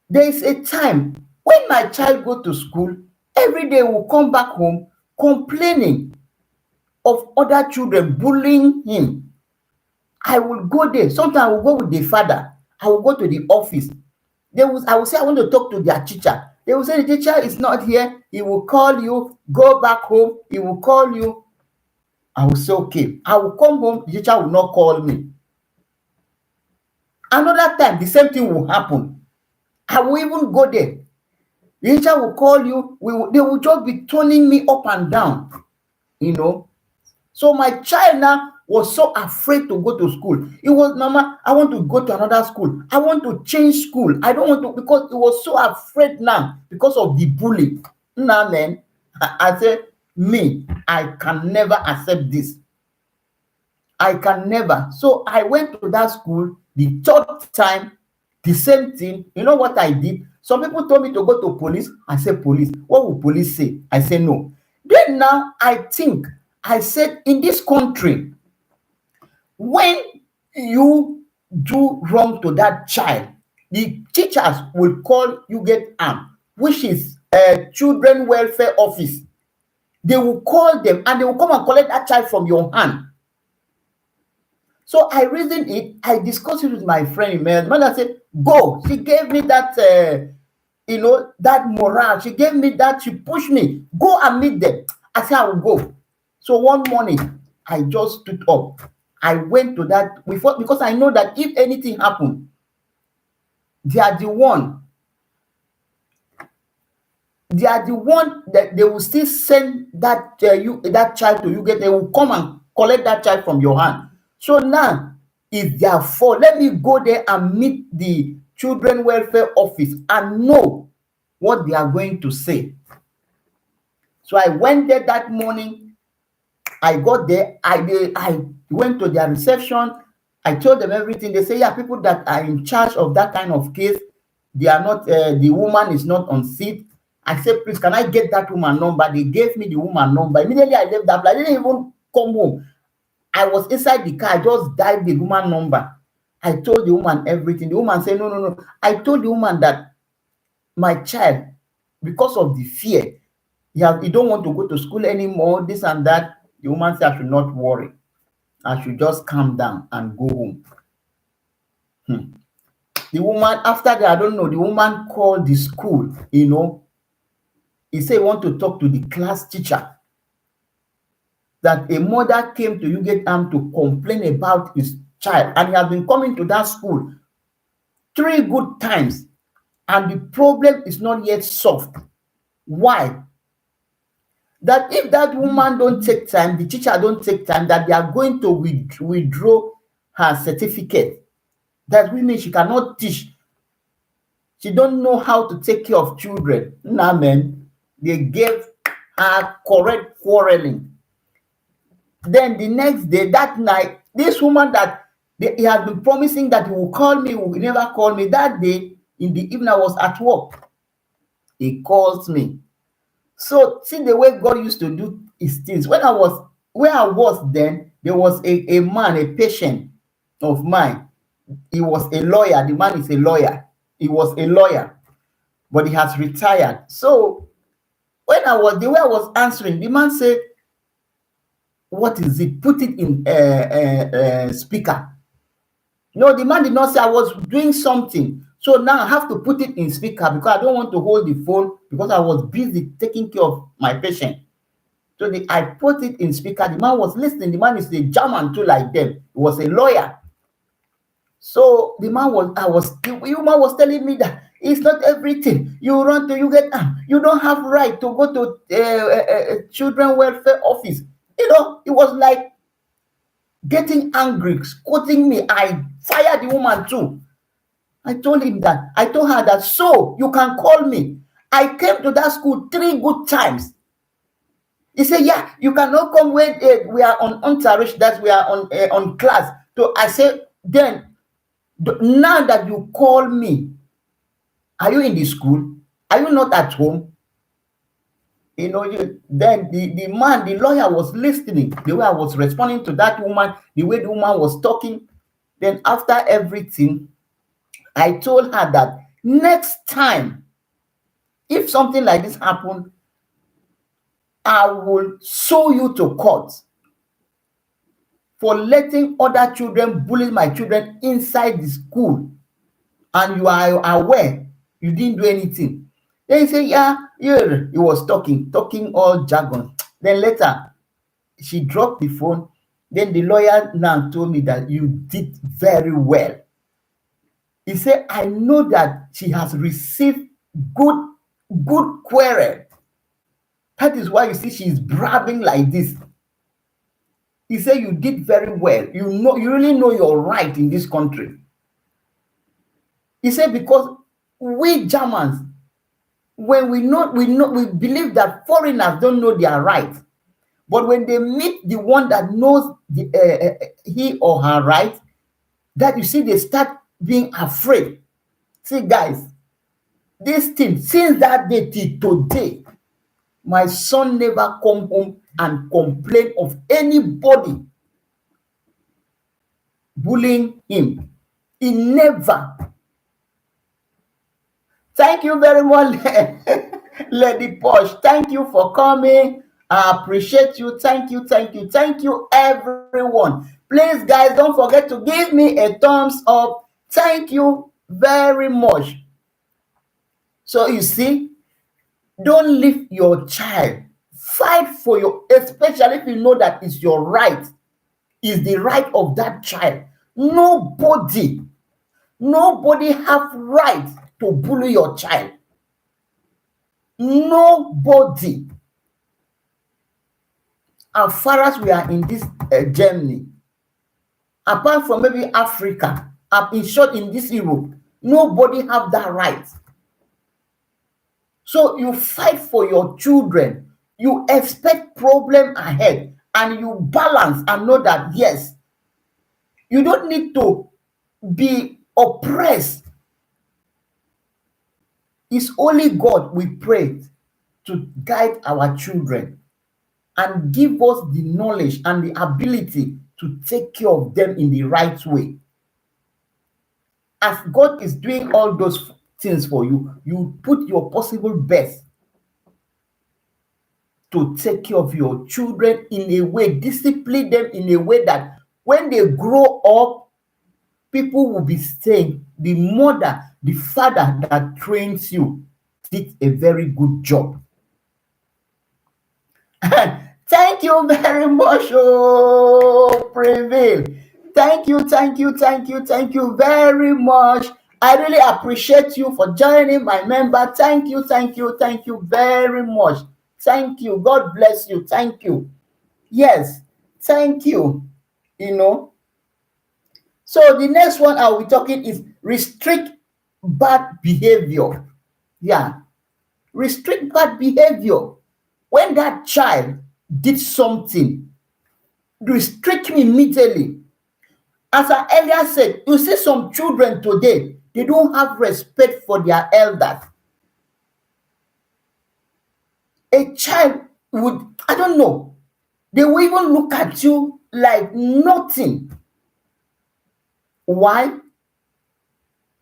A: There is a time when my child go to school, every day will come back home complaining of other children bullying him. I will go there. Sometimes I will go with the father. I will go to the office. I will say I want to talk to their teacher. They will say the teacher is not here. He will call you. Go back home. He will call you. I will say, okay. I will come home. The teacher will not call me. Another time, the same thing will happen. I will even go there. The teacher will call you. They will just be turning me up and down. So my child now, was so afraid to go to school. It was, Mama, I want to go to another school. I want to change school. I don't want to, because he was so afraid now because of the bully. Now, man, I said, me, I can never accept this. I can never. So I went to that school the third time, the same thing. You know what I did? Some people told me to go to police. I said, police. What will police say? I said, no. Then now I think, I said, in this country, when you do wrong to that child, the teachers will call you get armed, which is a children welfare office. They will call them and they will come and collect that child from your hand. So I reasoned it. I discussed it with my friend. My mother said, go. She gave me that, that morale. She gave me that. She pushed me. Go and meet them. I said, I will go. So one morning, I just stood up. I went to that because I know that if anything happened, they are the one that they will still send that that child to you. They will come and collect that child from your hand. So now it's their fault. Let me go there and meet the children welfare office and know what they are going to say. So I went there that morning. I got there. I went to their reception. I told them everything. They say, yeah, people that are in charge of that kind of case, they are not, the woman is not on seat. I said, please, can I get that woman number? They gave me the woman number. Immediately I left that place. I didn't even come home. I was inside the car. I just dialed the woman number. I told the woman everything. The woman said, no. I told the woman that my child, because of the fear, he don't want to go to school anymore, this and that. The woman said I should not worry. I should just calm down and go home. The woman, after that, I don't know, the woman called the school, He said he want to talk to the class teacher. That a mother came to UGATAM to complain about his child, and he has been coming to that school 3 good times, and the problem is not yet solved. Why? That if that woman don't take time, the teacher don't take time, that they are going to withdraw her certificate. That means she cannot teach. She don't know how to take care of children. Nah, man. They gave her correct quarreling. Then the next day, that night, this woman that he has been promising that he will call me, will never call me. That day, in the evening, I was at work. He calls me. So see the way God used to do his things. Where I was then, there was a man, a patient of mine. He was a lawyer. The man is a lawyer. He was a lawyer, but he has retired. So the way I was answering, the man said, what is it? Put it in speaker. No, the man did not say I was doing something. So now I have to put it in speaker because I don't want to hold the phone because I was busy taking care of my patient. So I put it in speaker. The man was listening. The man is a German too, like them. He was a lawyer. So the woman was telling me that it's not everything. You run to you don't have right to go to children welfare office. It was like getting angry, quoting me. I fired the woman too. I told her that, so you can call me. I came to that school 3 good times. He said, yeah, you cannot come when we are on Ontarish, that we are on class. So I said, then, now that you call me, are you in the school? Are you not at home? Then the man, the lawyer, was listening. The way I was responding to that woman, the way the woman was talking. Then after everything, I told her that next time, if something like this happens, I will sue you to court for letting other children bully my children inside the school. And you are aware you didn't do anything. Then he said, yeah, he was talking all jargon. Then later, she dropped the phone. Then the lawyer now told me that you did very well. He said, I know that she has received good query. That is why you see she's bragging like this. He said you did very well. You really know your right in this country. He said because we Germans, when we believe that foreigners don't know their right. But when they meet the one that knows he or her right, that you see they start being afraid. See, guys, this thing, since that day till today, my son never come home and complain of anybody bullying him. He never. Thank you very much, Lady Posh. Thank you for coming. I appreciate you. Thank you, thank you, thank you, everyone. Please, guys, don't forget to give me a thumbs up. Thank you very much. So you see, don't leave your child. Fight for your, especially if you know that it's your right, is the right of that child. Nobody have right to bully your child. Nobody. As far as we are in this Germany, apart from maybe Africa, in short, in this Europe, nobody have that right. So you fight for your children. You expect problem ahead, and you balance and know that, yes, you don't need to be oppressed. It's only God we pray to guide our children and give us the knowledge and the ability to take care of them in the right way. As God is doing all those things for you, you put your possible best to take care of your children in a way, discipline them in a way that when they grow up, people will be saying the mother, the father that trains you did a very good job. Thank you very much, Prevail. Thank you very much. I really appreciate you for joining my member. Thank you very much. Thank you. God bless you. Thank you. Yes, thank you. So the next one I'll be talking is restrict bad behavior. Yeah, restrict bad behavior. When that child did something, restrict him immediately. As I earlier said, you see some children today, they don't have respect for their elders. A child would, I don't know, they will even look at you like nothing. Why?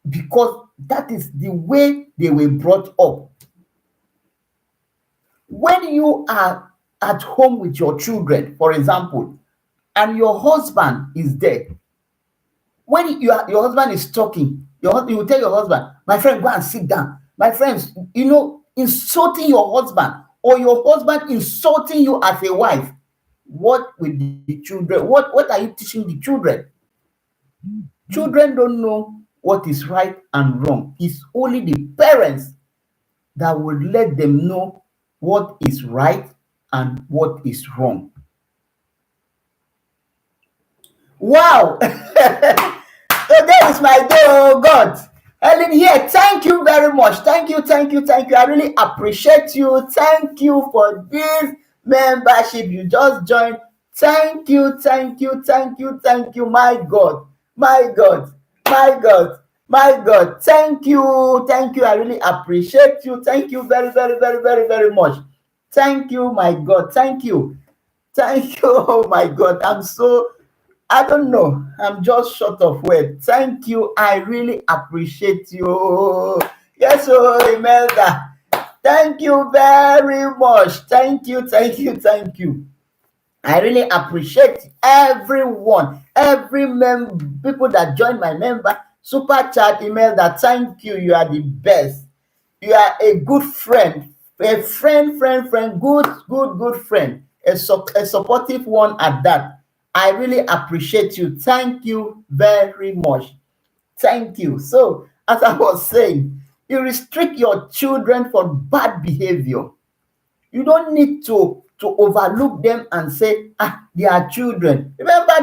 A: Because that is the way they were brought up. When you are at home with your children, for example, and your husband is there, when your husband is talking, you will tell your husband, my friend, go and sit down. My friends, insulting your husband, or your husband insulting you as a wife. What will the children, what are you teaching the children? Children don't know what is right and wrong. It's only the parents that will let them know what is right and what is wrong. Wow. Today is my day, oh God. Helen here, thank you very much. Thank you. I really appreciate you. Thank you for this membership. You just joined. Thank you. My God. Thank you. I really appreciate you. Thank you very much. Thank you, my God. Thank you. Oh my God. I don't know. I'm just short of words. Thank you. I really appreciate you. Yes, Imelda. Thank you very much. Thank you. I really appreciate everyone, people that join my member. Super chat, Imelda. Thank you. You are the best. You are a good friend. A friend. Good friend. A supportive one at that. I really appreciate you. Thank you very much. Thank you. So, as I was saying, you restrict your children from bad behavior. You don't need to to overlook them and say, they are children. Remember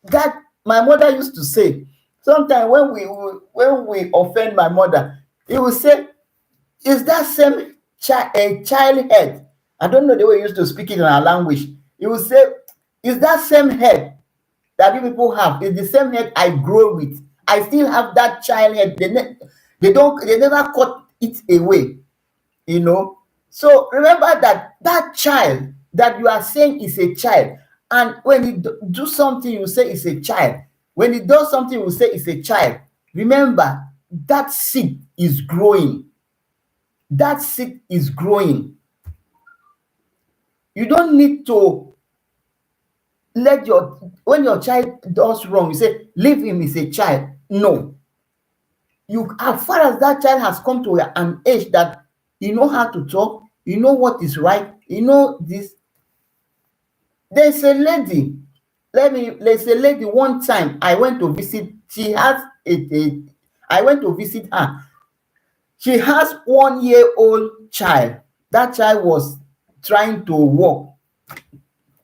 A: that my mother used to say, sometimes when we offend my mother, he will say, is that same a child head? I don't know the way he used to speak it in our language. He will say, is that same head that you people have, is the same head I grow with? I still have that child head. They never cut it away, you know. So remember that child that you are saying is a child, and when he do something, you say it's a child. When he does something, you say it's a child. Remember, that seed is growing. That seed is growing. You don't need to when your child does wrong, you say, leave him, he's a child. No. As far as that child has come to an age that you know how to talk, you know what is right, you know this. There's a lady, one time I went to visit, I went to visit her. She has 1-year-old child. That child was trying to walk.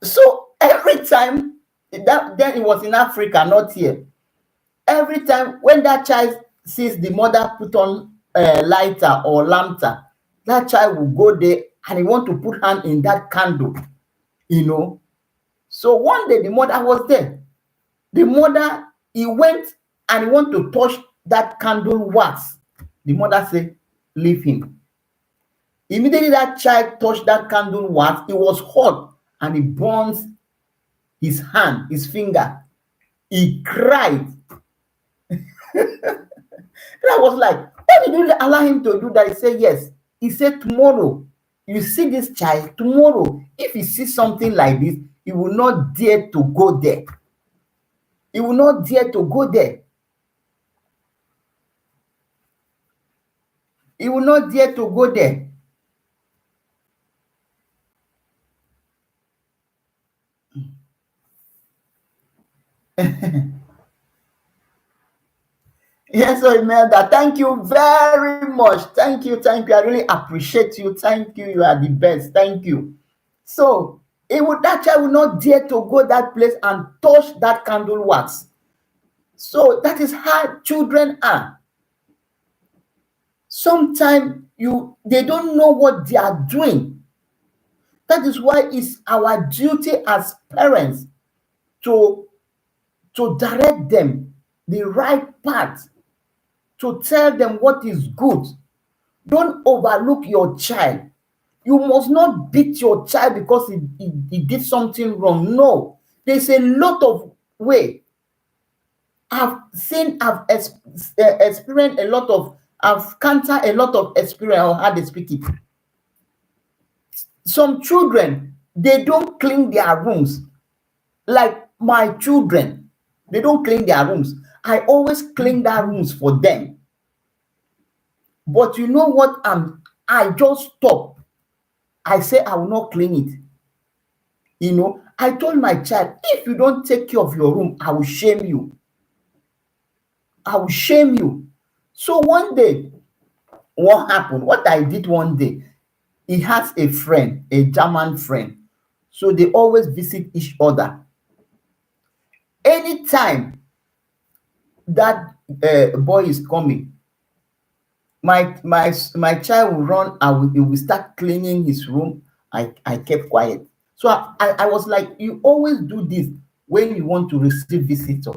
A: So every time, then it was in Africa, not here. Every time when that child sees the mother put on lighter or lantern, that child will go there and he want to put hand in that candle, you know. So one day the mother was there. The mother, he went and he want to touch that candle wax. The mother said, leave him. Immediately that child touched that candle wax, it was hot and it burns his hand, his finger. He cried. And I was like, why did you allow him to do that? He said, yes. He said, tomorrow, you see this child, tomorrow, if he sees something like this, he will not dare to go there. He will not dare to go there. He will not dare to go there. Yes, so Imelda, thank you very much. Thank you. I really appreciate you. Thank you. You are the best. Thank you. So that child will not dare to go that place and touch that candle wax. So that is how children are. Sometimes they don't know what they are doing. That is why it's our duty as parents to direct them the right path, to tell them what is good. Don't overlook your child. You must not beat your child because he did something wrong. No, there's a lot of way. I've experienced a lot of, I've counted a lot of experience on how they speak it. Some children, they don't clean their rooms. Like my children, they don't clean their rooms. I always clean their rooms for them. But you know what? I just stop. I say I will not clean it. You know, I told my child, if you don't take care of your room, I will shame you. I will shame you. So one day, what happened? What I did one day, he has a friend, a German friend. So they always visit each other. Anytime that boy is coming, my child will run and he will start cleaning his room. I kept quiet. So I was like, you always do this when you want to receive visitor.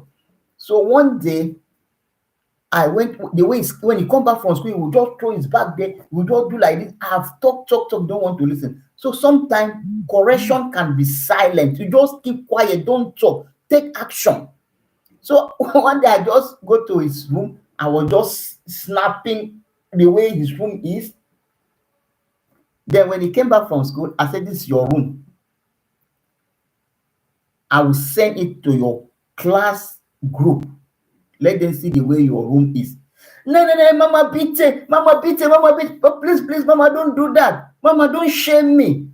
A: So one day, I went the way when he come back from school, he will just throw his bag there. He will just do like this. I've talk, don't want to listen. So sometimes correction can be silent. You just keep quiet, don't talk, take action. So one day I just go to his room. I was just snapping the way his room is. Then when he came back from school, I said, this is your room. I will send it to your class group. Let them see the way your room is. No, Mama beat it. Mama beat it. Mama beat it. Oh, please, Mama, don't do that. Mama, don't shame me.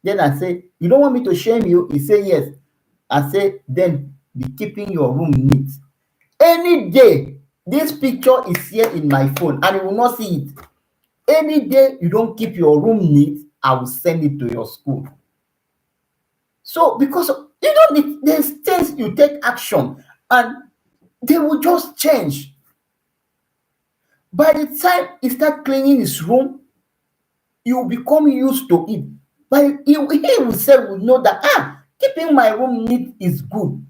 A: Then I say, you don't want me to shame you? He said, yes. I say, then be keeping your room neat. Any day, this picture is here in my phone and you will not see it. Any day you don't keep your room neat, I will send it to your school. So because you don't need, there's things you take action and they will just change. By the time he start cleaning his room, you will become used to it. But he himself will know that keeping my room neat is good.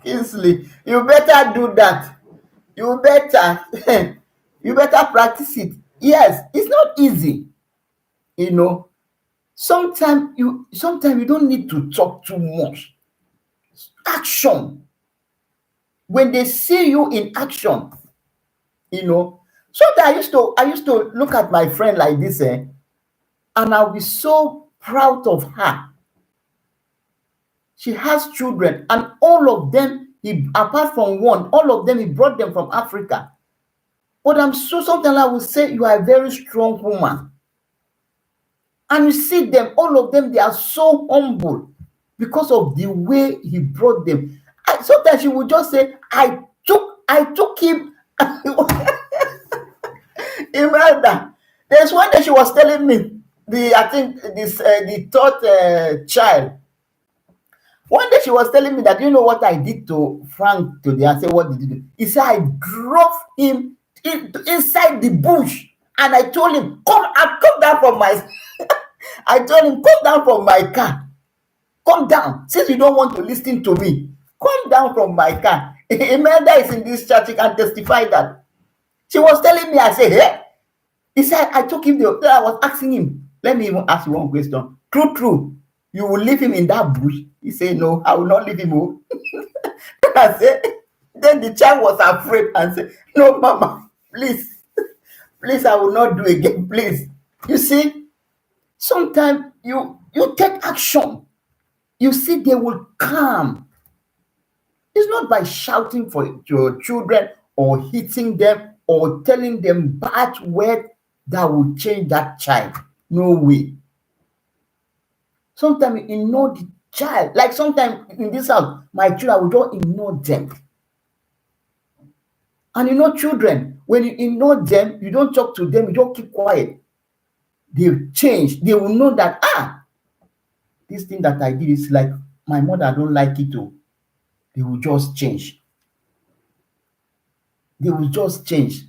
A: Kingsley, you better do that. You better you better practice it. Yes, it's not easy, you know. Sometimes you don't need to talk too much. Action. When they see you in action, you know. Sometimes I used to look at my friend like this, and I'll be so proud of her. She has children, and all of them, he apart from one, all of them he brought them from Africa. But I'm so sometimes I would say you are a very strong woman. And you see them, all of them, they are so humble because of the way he brought them. Sometimes she would just say, I took him. Imelda, there's one day she was telling me, I think this the third child. One day she was telling me that, you know what I did to Frank today? I said, what did you do? He said, I drove him inside the bush, and I told him, come down from my I told him, come down from my car. Come down. Since you don't want to listen to me, come down from my car. Imelda is in this church. She can testify that. She was telling me, I said, hey. He said, I took him there. I was asking him, let me even ask you one question. True. You will leave him in that bush? He said, no, I will not leave him home. I said, then the child was afraid and said, no, mama, please, I will not do again, please. You see, sometimes you take action. You see, they will come. It's not by shouting for your children or hitting them or telling them bad words that will change that child. No way. Sometimes you ignore the child. Like sometimes in this house, my children, we don't ignore them. And children, when you ignore them, you don't talk to them, you don't keep quiet. They'll change. They will know that, this thing that I did is like, my mother don't like it too. They will just change. They will just change.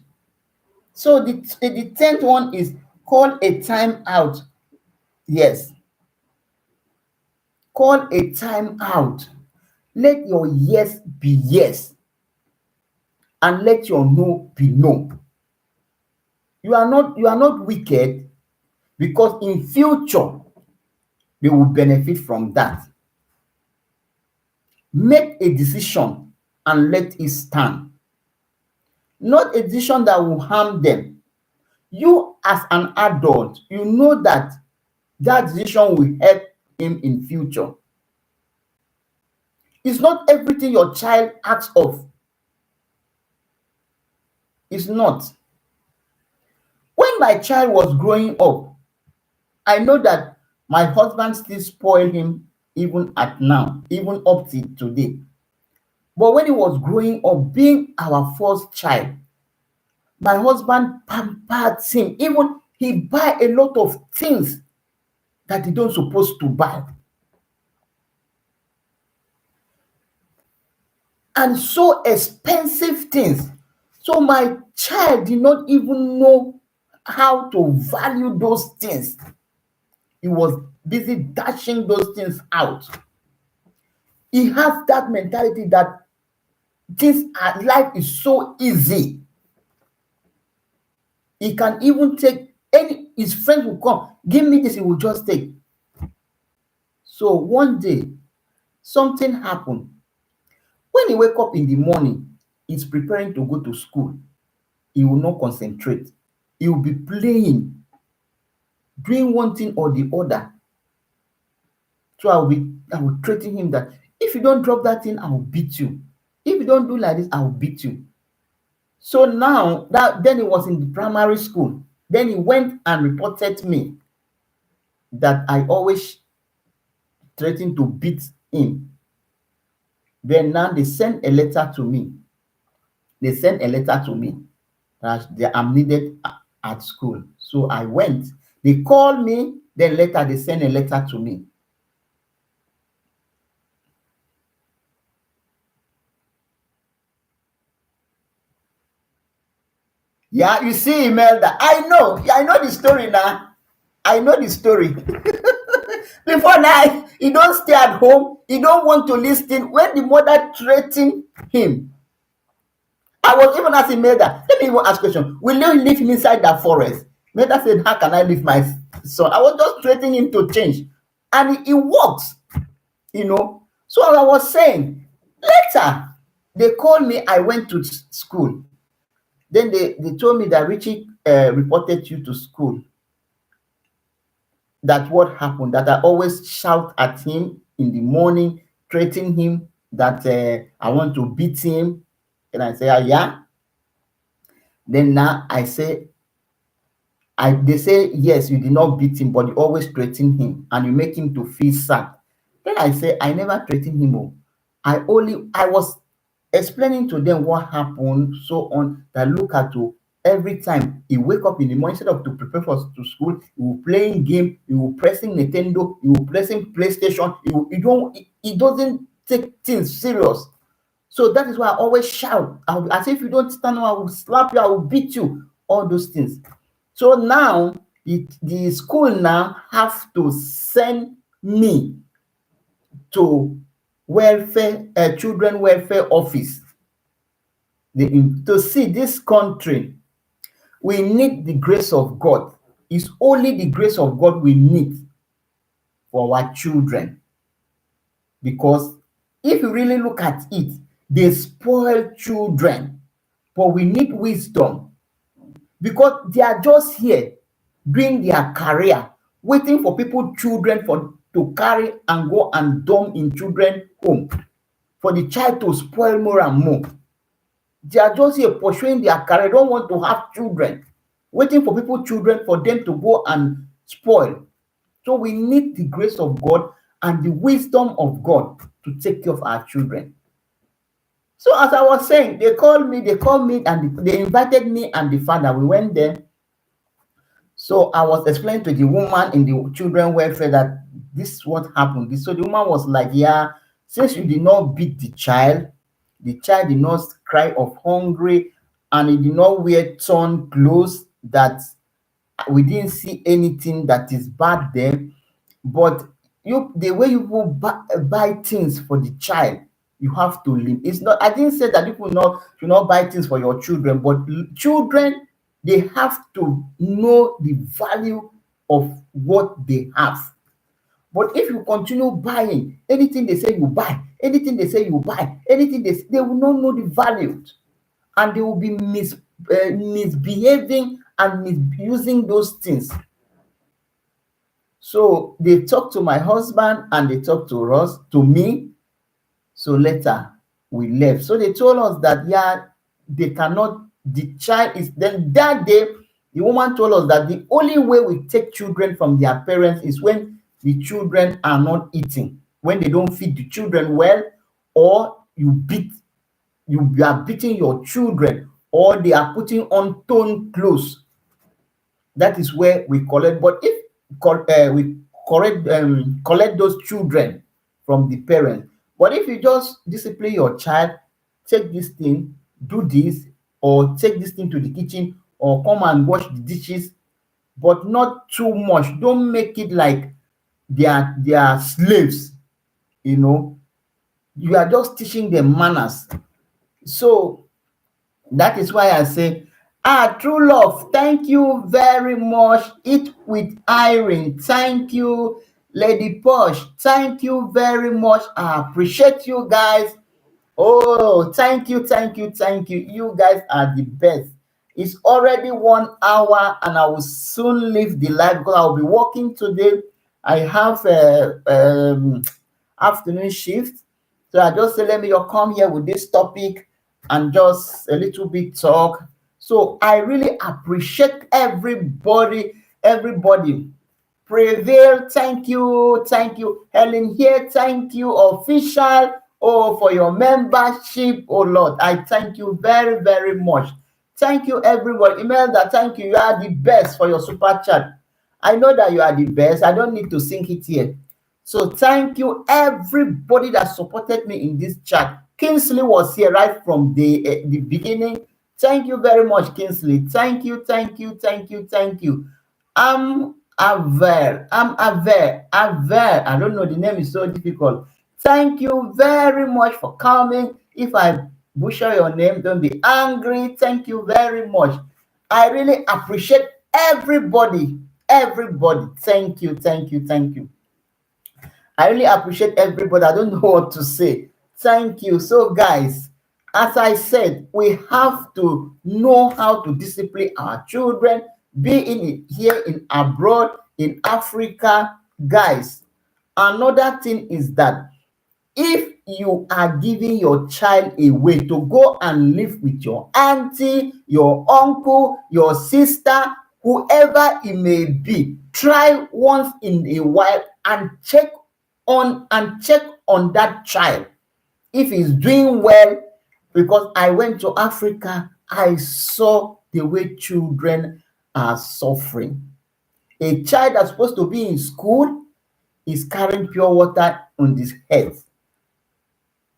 A: So the 10th one is call a time out. Yes. Call a time out. Let your yes be yes. And let your no be no. You are not wicked, because in future they will benefit from that. Make a decision and let it stand. Not a decision that will harm them. You as an adult, you know that decision will help him in future. It's not everything your child asks of. It's not. When my child was growing up, I know that my husband still spoiled him even at now, even up to today. But when he was growing up, being our first child, my husband pampered him. Even he buy a lot of things that he don't supposed to buy. And so expensive things. So my child did not even know how to value those things. He was busy dashing those things out. He has that mentality that life is so easy. He can even take his friends will come, give me this, he will just take. So one day, something happened. When he wake up in the morning, he's preparing to go to school. He will not concentrate. He will be playing, doing one thing or the other. So I will threaten him that if you don't drop that thing, I will beat you. If you don't do like this, I will beat you. So now then he was in the primary school. Then he went and reported me that I always threatening to beat him. Then now they sent a letter to me. They sent a letter to me that I'm needed at school. So I went. They called me, then later they sent a letter to me. Yeah, you see, Imelda, I know the story now. I know the story. Before now, he don't stay at home. He don't want to listen. When the mother threatened him, I was even asking Imelda, let me even ask question. Will you leave him inside that forest? Imelda said, how can I leave my son? I was just threatening him to change. And it works, you know. So as I was saying, later, they called me. I went to school. Then they told me that Richie reported you to school. That what happened, that I always shout at him in the morning, threaten him that I want to beat him. And I say, yeah. Then now I say, they say, yes, you did not beat him, but you always threaten him and you make him to feel sad. Then I say, I never threatened him. I was explaining to them what happened, so on, that look at you. Every time he wake up in the morning, instead of to prepare for to school, he will playing game, he will pressing Nintendo, he will pressing PlayStation, he doesn't take things serious. So that is why I always shout. As if you don't stand up, I will slap you, I will beat you, all those things. So now the school now have to send me to children welfare office. To see this country, we need the grace of God. It's only the grace of God we need for our children. Because if you really look at it, they spoil children. But we need wisdom. Because they are just here doing their career, waiting for children to carry and go and dump in children home. For the child to spoil more and more. They are just here pursuing their career, don't want to have children, waiting for children for them to go and spoil. So we need the grace of God and the wisdom of God to take care of our children. So as I was saying, they called me and they invited me and the father. We went there. So I was explaining to the woman in the children welfare that this is what happened. So the woman was like, yeah, since you did not beat the child did not cry of hungry, and he did not wear torn clothes, that we didn't see anything that is bad there. But the way you will buy things for the child, you have to live. It's not, I didn't say that you should not buy things for your children, but children, they have to know the value of what they have. But if you continue buying anything they say you buy, anything they say you buy, anything they will not know the value, and they will be misbehaving and misusing those things. So they talked to my husband and they talked to me. So later we left. So they told us that, yeah, they cannot, the child is, then that day, the woman told us that the only way we take children from their parents is when the children are not eating, when they don't feed the children well, or you are beating your children, or they are putting on torn clothes. That is where we collect. But if we collect those children from the parents, but if you just discipline your child, take this thing, do this, or take this thing to the kitchen, or come and wash the dishes, but not too much. Don't make it like they are slaves. You are just teaching them manners. So that is why I say, true love, thank you very much. Eat with Irene, thank you. Lady Posh, thank you very much. I appreciate you guys. Oh, thank you. You guys are the best. It's already 1 hour and I will soon leave the live because I will be working today. I have a afternoon shift. So I just say, let me come here with this topic and just a little bit talk. So I really appreciate everybody Prevail, thank you. Thank you. Helen here, thank you. Official, oh, for your membership, oh Lord. I thank you very, very much. Thank you, everyone. Imelda, thank you. You are the best for your super chat. I know that you are the best. I don't need to sing it here. So thank you, everybody that supported me in this chat. Kingsley was here right from the beginning. Thank you very much, Kingsley. Thank you, thank you, thank you, thank you. Aver. I don't know, the name is so difficult. Thank you very much for coming. If I butcher your name, don't be angry. Thank you very much. I really appreciate everybody. Everybody. Thank you, thank you, thank you. I really appreciate everybody. I don't know what to say. Thank you. So, guys, as I said, we have to know how to discipline our children, be in here in abroad, in Africa. Guys, another thing is that if you are giving your child away to go and live with your auntie, your uncle, your sister, whoever it may be, try once in a while and check on that child if he's doing well. Because I went to Africa, I saw the way children are suffering. A child that's supposed to be in school is carrying pure water on his head.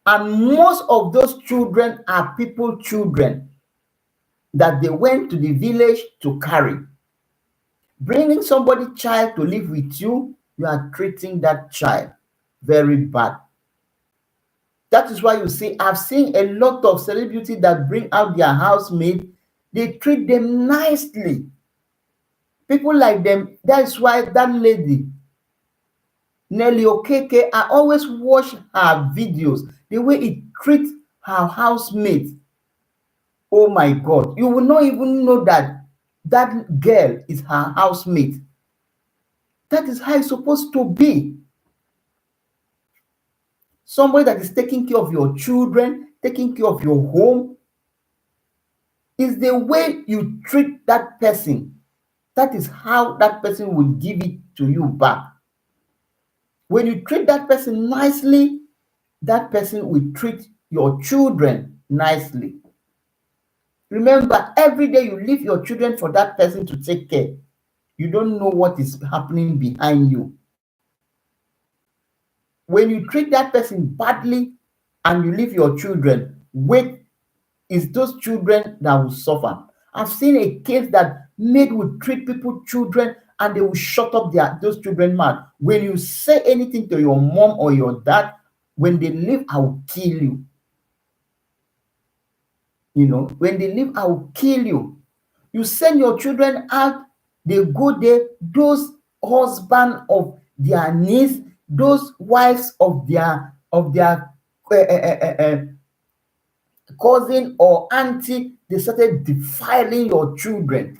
A: And most of those children are people children that they went to the village to carry. Bringing somebody's child to live with you, you are treating that child very bad. That is why you see, I've seen a lot of celebrities that bring out their housemaid. They treat them nicely. People like them. That's why that lady, Nelly Okeke, I always watch her videos. The way it treats her housemaid. Oh my God. You will not even know that that girl is her housemate. That is how it's supposed to be. Somebody that is taking care of your children, taking care of your home, is the way you treat that person. That is how that person will give it to you back. When you treat that person nicely, that person will treat your children nicely. Remember, every day you leave your children for that person to take care. You don't know what is happening behind you. When you treat that person badly and you leave your children, wait, is those children that will suffer. I've seen a case that maid will treat people children and they will shut up those children mouth. When you say anything to your mom or your dad, when they leave, I will kill you. You know, when they leave, I will kill you. You send your children out, they go there, those husbands of their niece, those wives of their cousin or auntie, they started defiling your children.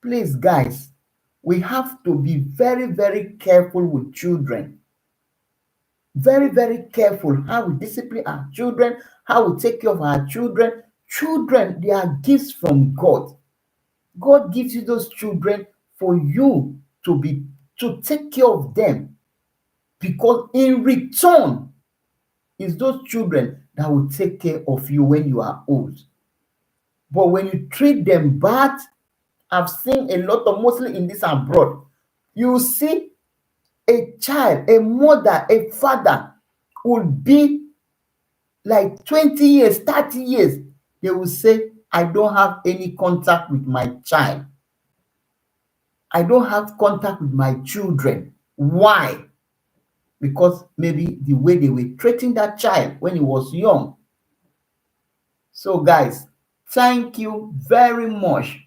A: Please, guys, we have to be very, very careful with children. Very, very careful how we discipline our children, how we take care of our children. Children, they are gifts from God. God gives you those children for you to take care of them, because in return is those children that will take care of you when you are old. But when you treat them bad, I've seen a lot of, mostly in this abroad, you see a child, a mother, a father will be like 20 years, 30 years. They will say, I don't have any contact with my child. I don't have contact with my children. Why? Because maybe the way they were treating that child when he was young. So, guys, thank you very much.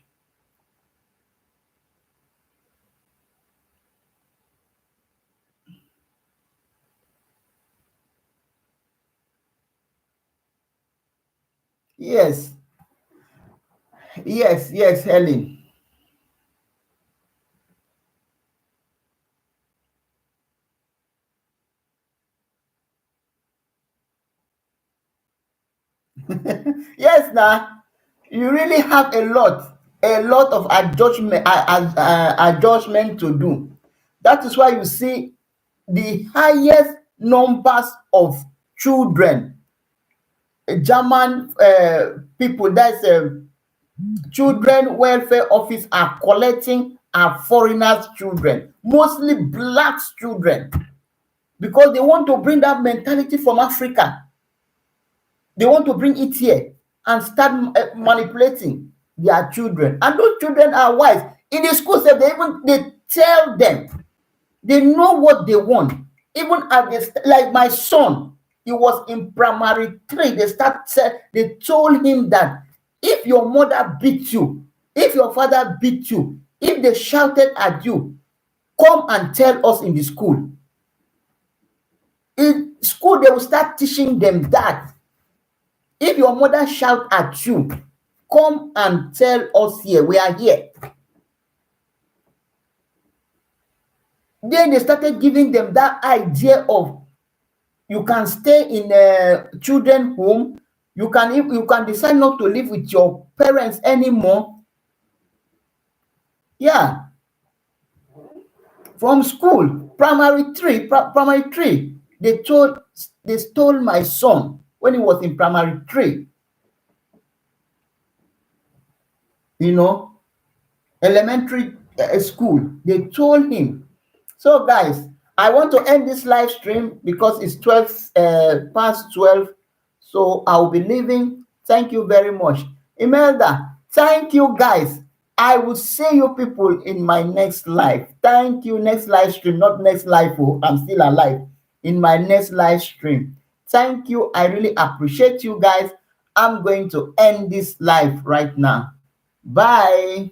A: Yes, yes, Helen. Yes, now you really have a lot. a lot of adjustment to do. That is why you see the highest numbers of children, German people, that's children welfare office are collecting are foreigners' children, mostly black children, because they want to bring that mentality from Africa. They want to bring it here and start manipulating their children. And those children are wise. In the schools, they tell them, they know what they want. Even at this, like my son, he was in primary 3. They told him that if your mother beat you, if your father beat you, if they shouted at you, come and tell us in the school. In school, they will start teaching them that if your mother shout at you, come and tell us here. We are here. Then they started giving them that idea of you can stay in a children's home. You can decide not to live with your parents anymore. Yeah. From school, primary 3, they stole my son when he was in primary 3. Elementary school, they told him. So guys, I want to end this live stream because it's past 12. So I'll be leaving. Thank you very much. Imelda, thank you guys. I will see you people in my next live. Thank you. Next live stream, not next live. Oh, I'm still alive. In my next live stream. Thank you. I really appreciate you guys. I'm going to end this live right now. Bye.